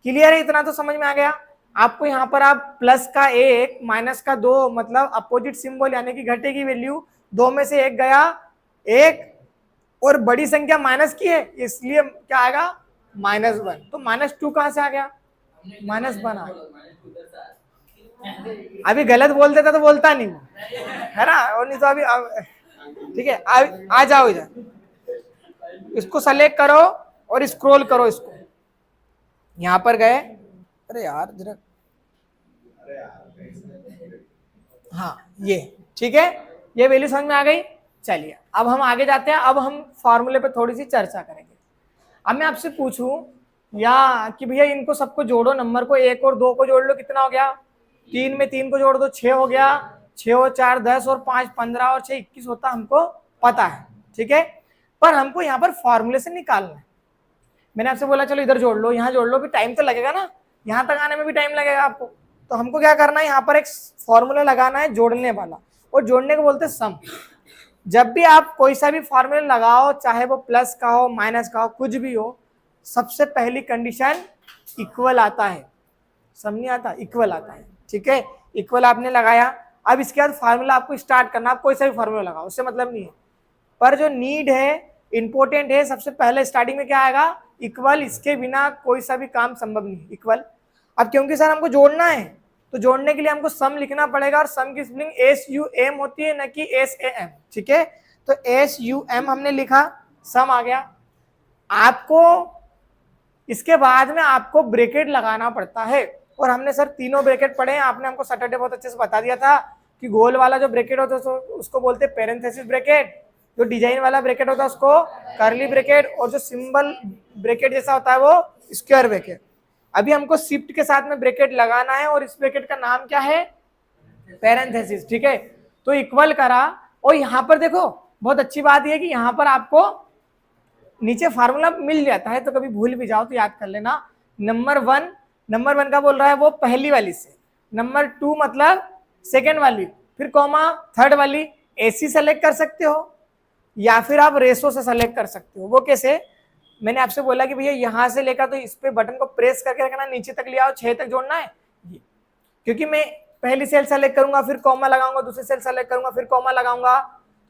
क्लियर है? इतना तो समझ में आ गया आपको। यहाँ पर आप प्लस का 1 माइनस का 2 मतलब अपोजिट सिंबल यानी कि घटेगी वैल्यू, 2 में से 1 गया 1 और बड़ी संख्या माइनस की है इसलिए क्या आएगा? -1। तो -2 कहां से आ गया? -1 आ गया। अभी गलत बोल देता तो बोलता नहीं वो, है ना, और नहीं तो अभी ठीक है। आ जाओ इधर, इसको सेलेक्ट करो और स्क्रॉल करो इसको, यहां पर गए, अरे यार जरा, हाँ ये ठीक है, ये वैल्यू समझ में आ गई। चलिए अब हम आगे जाते हैं, अब हम फॉर्मूले पे थोड़ी सी चर्चा करेंगे। अब मैं आपसे पूछूं या कि भैया इनको सबको जोड़ो, नंबर को 1 और 2 को जोड़ लो, कितना हो गया? 3 में 3 को जोड़ दो 6 हो गया, 6 और 4 10 और 5 15 और 6 21 होता, हमको पता है, ठीक है। पर हमको यहाँ पर फॉर्मूले से निकालना है। मैंने आपसे बोला चलो इधर जोड़ लो, यहाँ जोड़ लो, भी टाइम तो लगेगा ना, यहाँ तक आने में भी टाइम लगेगा आपको, तो हमको क्या करना है, यहाँ पर एक फॉर्मूला लगाना है जोड़ने वाला, और जोड़ने को बोलते हैं सम। जब भी आप कोई सा भी फॉर्मूला लगाओ, चाहे वो प्लस का हो माइनस का हो कुछ भी हो, सबसे पहली कंडीशन इक्वल आता है, सम नहीं आता, इक्वल आता है, ठीक है। इक्वल आपने लगाया, अब इसके बाद फार्मूला आपको स्टार्ट करना, आप कोई सा भी फार्मूला लगाओ उससे मतलब नहीं है, पर जो नीड है इंपॉर्टेंट है, सबसे पहले स्टार्टिंग में क्या आएगा? इक्वल। इसके बिना कोई सा भी काम संभव नहीं, इक्वल। अब क्योंकि सर हमको जोड़ना है तो जोड़ने के लिए हमको सम लिखना पड़ेगा, और सम की स्पेलिंग SUM होती है, न कि SAM, ठीक है। तो SUM हमने लिखा, सम आ गया। आपको इसके बाद में आपको ब्रैकेट लगाना पड़ता है, और हमने सर तीनों ब्रैकेट पढ़े हैं, आपने हमको सैटरडे बहुत अच्छे से बता दिया था कि गोल वाला जो ब्रैकेट होता है उसको बोलते हैं पैरेंथेसिस ब्रैकेट, जो डिजाइन वाला ब्रैकेट होता है उसको कर्ली ब्रैकेट, और जो सिंबल ब्रैकेट जैसा होता है वो स्क्वायर ब्रैकेट। अभी हमको शिफ्ट के साथ में ब्रैकेट लगाना है, और इस ब्रैकेट का नाम क्या है? पैरेंथेसिस, ठीक है। तो इक्वल करा, और यहाँ पर देखो बहुत अच्छी बात यह है कि यहाँ पर आपको नीचे फार्मूला मिल जाता है, तो कभी भूल भी जाओ तो याद कर लेना। नंबर वन का बोल रहा है वो पहली वाली से, नंबर 2 मतलब सेकेंड वाली, फिर कॉमा थर्ड वाली। ऐसी सेलेक्ट कर सकते हो या फिर आप रेशो से सेलेक्ट कर सकते हो। वो कैसे? मैंने आपसे बोला कि भैया यहाँ से लेकर तो इस पे बटन को प्रेस करके रखना, नीचे तक ले आओ, 6 तक जोड़ना है, क्योंकि मैं पहली सेल सेलेक्ट करूंगा फिर कॉमा लगाऊंगा, दूसरी सेल सेलेक्ट करूंगा फिर कॉमा लगाऊंगा,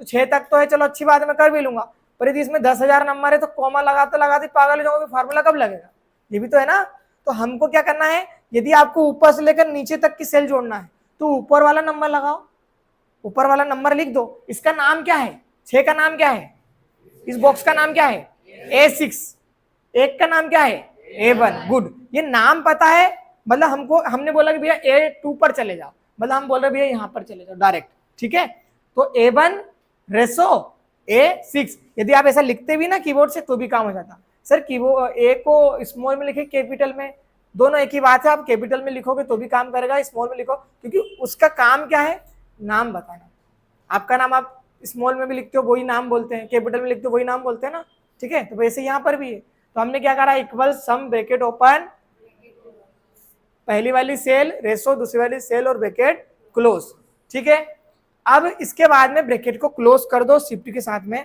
तो 6 तक तो है, चलो अच्छी बात है, मैं कर भी लूंगा। पर यदि इसमें 10,000 नंबर है तो कॉमा लगाते लगाते पागल हो जाओगे, फार्मूला कब लगेगा? ये भी तो है ना। तो हमको क्या करना है, यदि आपको ऊपर से लेकर नीचे तक की सेल जोड़ना है तो ऊपर वाला नंबर लगाओ, ऊपर वाला नंबर लिख दो। इसका नाम क्या है? 6 का नाम क्या है? इस बॉक्स का नाम क्या है? A6। 1 का नाम क्या है? A1। गुड, ये नाम पता है, मतलब हमने बोला कि भैया A2 पर चले जाओ, मतलब हम बोल रहे भैया यहाँ पर चले जाओ डायरेक्ट, ठीक है। तो A1 रेसो A6, यदि आप ऐसा लिखते भी ना कीबोर्ड से तो भी काम हो जाता। सर कीबोर्ड A को स्मॉल में लिखे कैपिटल में, दोनों एक ही बात है, आप कैपिटल में लिखोगे तो भी काम करेगा, स्मॉल में लिखो, क्योंकि उसका काम क्या है? नाम बताना। आपका नाम आप स्मॉल में भी लिखते हो वही नाम बोलते हैं, कैपिटल में लिखते हो वही नाम बोलते हैं ना, ठीक है। तो वैसे यहाँ पर भी है। तो हमने क्या करा, इक्वल सम ब्रैकेट ओपन, पहली वाली सेल रेशो, दूसरी वाली सेल और ब्रैकेट क्लोज, ठीक है। अब इसके बाद में ब्रैकेट को क्लोज कर दो शिफ्ट के साथ में।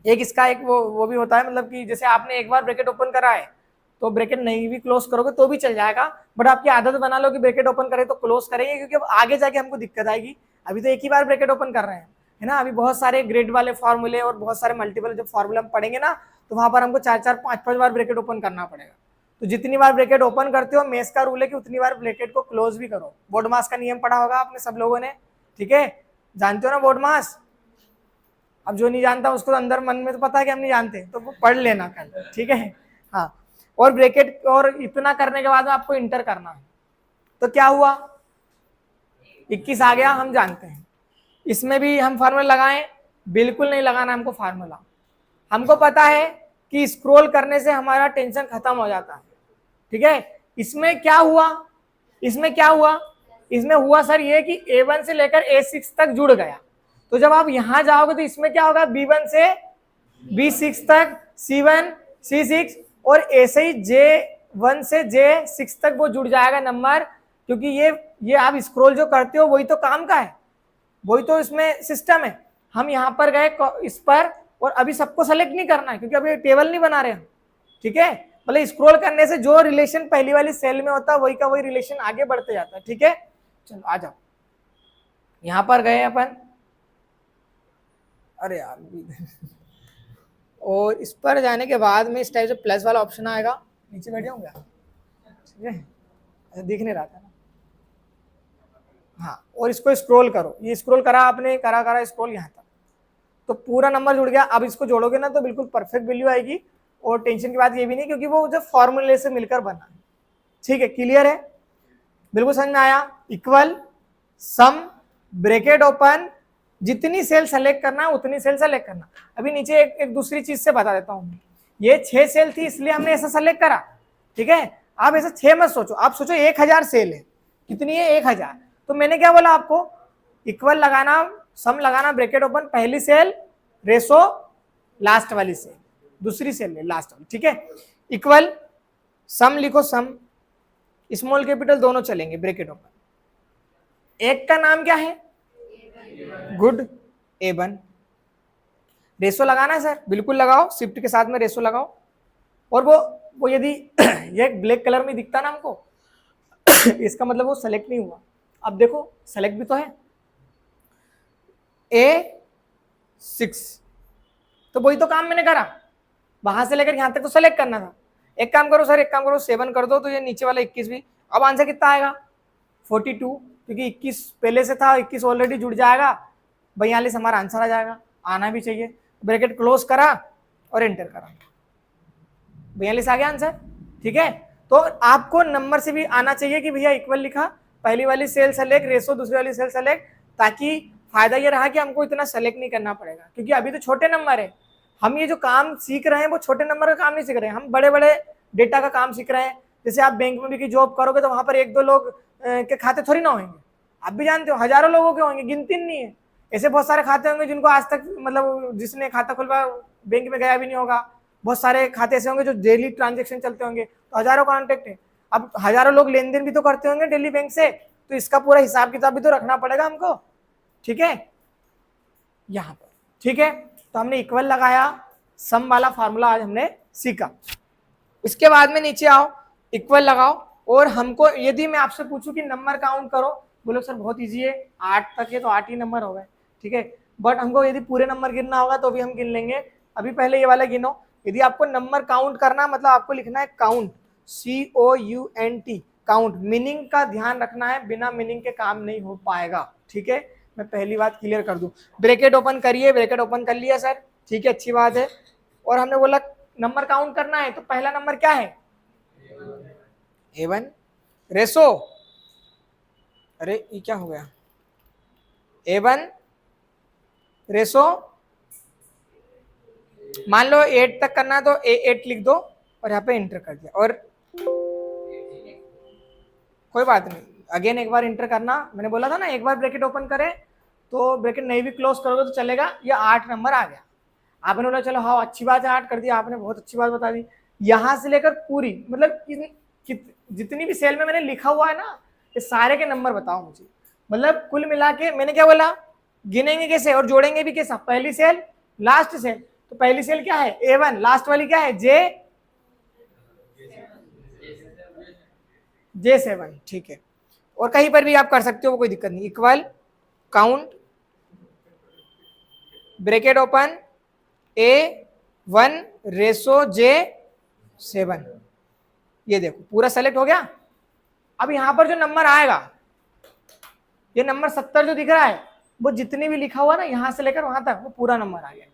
एक इसका एक वो भी होता है, मतलब कि जैसे आपने एक बार ब्रैकेट ओपन करा है तो ब्रैकेट नहीं भी क्लोज करोगे तो भी चल जाएगा, बट आपकी आदत बना लो कि ब्रैकेट ओपन करें तो क्लोज करेंगे, क्योंकि अब आगे जाके हमको दिक्कत आएगी। अभी तो एक ही बार ब्रैकेट ओपन कर रहे हैं, है ना। अभी बहुत सारे ग्रेड वाले फॉर्मूले और बहुत सारे मल्टीपल जब फॉर्मूला हम पढ़ेंगे ना, तो वहां पर हमको 4-4 5-5 बार ब्रैकेट ओपन करना पड़ेगा। तो जितनी बार ब्रैकेट ओपन करते हो, मेस का रूल है कि उतनी बार ब्रैकेट को क्लोज भी करो। बोर्ड मास का नियम पढ़ा होगा आपने सब लोगों ने, ठीक है, जानते हो ना बोर्ड मास। अब जो नहीं जानता उसको तो अंदर मन में तो पता है कि हम नहीं जानते, तो वो पढ़ लेना कल, ठीक है। हाँ, और ब्रैकेट और इतना करने के बाद में आपको इंटर करना है। तो क्या हुआ, 21 आ गया, हम जानते हैं। इसमें भी हम फार्मूला लगाएं? बिल्कुल नहीं लगाना हमको फार्मूला। हमको पता है कि स्क्रॉल करने से हमारा टेंशन खत्म हो जाता है, ठीक है। इसमें क्या हुआ, इसमें क्या हुआ, इसमें हुआ सर ये कि A1 से लेकर A6 तक जुड़ गया। तो जब आप यहां जाओगे तो इसमें क्या होगा, B1 से B6 तक, C1 C6, और ऐसे ही J1 से J6 तक वो जुड़ जाएगा नंबर, क्योंकि ये आप स्क्रॉल जो करते हो वही तो काम का है, वही तो इसमें सिस्टम है। हम यहाँ पर गए इस पर, और अभी सबको सेलेक्ट नहीं करना है क्योंकि अभी टेबल नहीं बना रहे हम, ठीक है। मतलब स्क्रॉल करने से जो रिलेशन पहली वाली सेल में होता है वही का वही रिलेशन आगे बढ़ते जाता है, ठीक है। चलो आ जाओ, यहां पर गए अपन, अरे यार और इस पर जाने के बाद में इस टाइप से प्लस वाला ऑप्शन आएगा, नीचे बैठे होंगे, ठीक है, ऐसा दिख नहीं रहा था ना। हाँ, और इसको स्क्रॉल करो, ये स्क्रॉल करा आपने, करा स्क्रॉल यहाँ तक, तो पूरा नंबर जुड़ गया। अब इसको जोड़ोगे ना तो बिल्कुल परफेक्ट वैल्यू आएगी, और टेंशन की बात ये भी नहीं क्योंकि वो जो फॉर्मूले से मिलकर बना है, ठीक है। क्लियर है, बिल्कुल समझ में आया। इक्वल सम ब्रैकेट ओपन, जितनी सेल सेलेक्ट करना है उतनी सेल सेलेक्ट करना। अभी नीचे एक दूसरी चीज से बता देता हूँ, ये 6 सेल थी इसलिए हमने ऐसा सेलेक्ट करा, ठीक है। आप ऐसा 6 मत सोचो, आप सोचो 1000 सेल है, कितनी है 1000, तो मैंने क्या बोला आपको, इक्वल लगाना, सम लगाना, ब्रैकेट ओपन, पहली सेल रेशो लास्ट वाली सेल, दूसरी सेल में लास्ट वाली, ठीक है। इक्वल सम लिखो, सम स्मॉल कैपिटल दोनों चलेंगे, ब्रैकेट ओपन, एक का नाम क्या है, गुड A1, रेशो लगाना है सर, बिल्कुल लगाओ, शिफ्ट के साथ में रेशो लगाओ। और वो यदि ये ब्लैक कलर में दिखता ना हमको इसका मतलब वो सेलेक्ट नहीं हुआ। अब देखो सेलेक्ट भी तो है, A6, तो वही तो काम मैंने करा, वहां से लेकर यहां तक तो सेलेक्ट करना था। एक काम करो सर, एक काम करो 7 कर दो, तो ये नीचे वाला 21 भी, अब आंसर कितना आएगा 42, क्योंकि 21 पहले से था, 21 ऑलरेडी जुड़ जाएगा, 42 हमारा आंसर आ जाएगा, आना भी चाहिए। ब्रैकेट क्लोज करा और एंटर करा, 42 आ गया आंसर, ठीक है। तो आपको नंबर से भी आना चाहिए कि भैया इक्वल लिखा, पहली वाली सेल सेलेक्ट, रेशो दूसरी वाली सेल सेलेक्ट, ताकि फायदा ये रहा कि हमको इतना सेलेक्ट नहीं करना पड़ेगा, क्योंकि अभी तो छोटे नंबर है, हम ये जो काम सीख रहे हैं वो छोटे नंबर का काम नहीं सीख रहे हैं, हम बड़े बड़े डेटा का काम सीख रहे हैं। जैसे आप बैंक में भी जॉब करोगे तो वहां पर 1-2 लोग के खाते थोड़ी ना होंगे, आप भी जानते हो हजारों लोगों के होंगे, गिनती नहीं है। ऐसे बहुत सारे खाते होंगे जिनको आज तक, मतलब जिसने खाता खुलवाया बैंक में गया भी नहीं होगा, बहुत सारे खाते ऐसे होंगे जो डेली ट्रांजेक्शन चलते होंगे, तो हजारों कॉन्टेक्ट है। अब हजारों लोग लेन देन भी तो करते होंगे डेली बैंक से, तो इसका पूरा हिसाब किताब भी तो रखना पड़ेगा हमको, ठीक है, यहाँ पर, ठीक है। तो हमने इक्वल लगाया, सम वाला फार्मूला आज हमने सीखा। इसके बाद में नीचे आओ, इक्वल लगाओ, और हमको यदि मैं आपसे पूछूं कि नंबर काउंट करो, बोलो सर बहुत इजी है, 8 तक है तो 8 ही नंबर हो गए, ठीक है। बट हमको यदि पूरे नंबर गिनना होगा तो भी हम गिन लेंगे, अभी पहले ये वाला गिनो। यदि आपको नंबर काउंट करना, मतलब आपको लिखना है काउंट, COUNT, काउंट, मीनिंग का ध्यान रखना है, बिना मीनिंग के काम नहीं हो पाएगा, ठीक है। मैं पहली बात क्लियर कर दूं, ब्रैकेट ओपन करिए, ब्रैकेट ओपन कर लिया सर, ठीक है, अच्छी बात है। और हमने बोला नंबर काउंट करना है, तो पहला नंबर क्या है A1, रेशो, अरे ये क्या हो गया, A1 रेशो, मान लो 8 तक करना है तो A8 लिख दो और यहाँ पे एंटर कर दिया, और कोई बात नहीं, अगेन एक बार एंटर करना, मैंने बोला था ना एक बार ब्रैकेट ओपन करें तो ब्रैकेट नहीं भी क्लोज करोगे तो चलेगा। ये 8 नंबर आ गया, आपने बोला चलो हाँ अच्छी बात है 8 कर दिया आपने, बहुत अच्छी बात बता दी। यहां से लेकर पूरी, मतलब जितनी भी सेल में मैंने लिखा हुआ है ना, ये सारे के नंबर बताओ मुझे, मतलब कुल मिला के मैंने क्या बोला, गिनेंगे कैसे और जोड़ेंगे भी कैसा, पहली सेल लास्ट सेल, तो पहली सेल क्या है A1, लास्ट वाली क्या है J7, ठीक है। और कहीं पर भी आप कर सकते हो, कोई दिक्कत नहीं। Equal count bracket open A1 ratio J7, ये देखो पूरा सेलेक्ट हो गया। अब यहां पर जो नंबर आएगा, ये नंबर 70 जो दिख रहा है, वो जितने भी लिखा हुआ ना यहां से लेकर वहां तक, वो पूरा नंबर आ गया।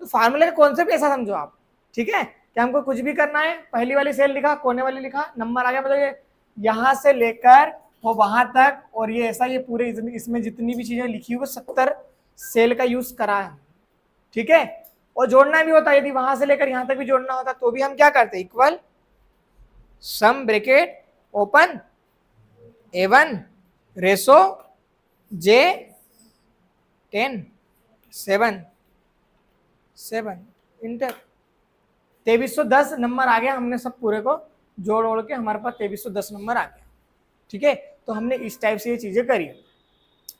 तो फार्मूले का कॉन्सेप्ट ऐसा समझो आप, ठीक है, क्या हमको कुछ भी करना है, पहली वाली सेल लिखा, कोने वाली लिखा, नंबर आ गया, मतलब ये यहाँ से लेकर वो वहां तक और ये ऐसा, ये पूरे इसमें जितनी भी चीजें लिखी हुई 70 सेल का यूज करा है, ठीक है। और जोड़ना भी होता है, यदि वहां से लेकर यहां तक भी जोड़ना होता तो भी हम क्या करते, equal sum bracket open A1 ratio J10 7 enter 2310 number आ गया। हमने सब पूरे को जोड़ ओड़ के हमारे पास 2310 नंबर आ गया, ठीक है। तो हमने इस टाइप से ये चीजें करी।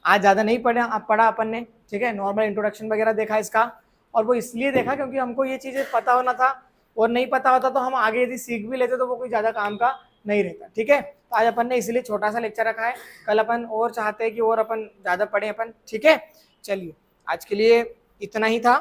आज ज्यादा नहीं पढ़ा अपन ने, ठीक है। नॉर्मल इंट्रोडक्शन वगैरह देखा इसका, और वो इसलिए देखा क्योंकि हमको ये चीजें पता होना था, और नहीं पता होता तो हम आगे यदि सीख भी लेते तो वो कोई ज्यादा काम का नहीं रहता, ठीक है। तो आज अपन ने इसलिए छोटा सा लेक्चर रखा है, कल अपन और चाहते हैं कि और अपन ज्यादा पढ़े अपन, ठीक है। चलिए आज के लिए इतना ही था।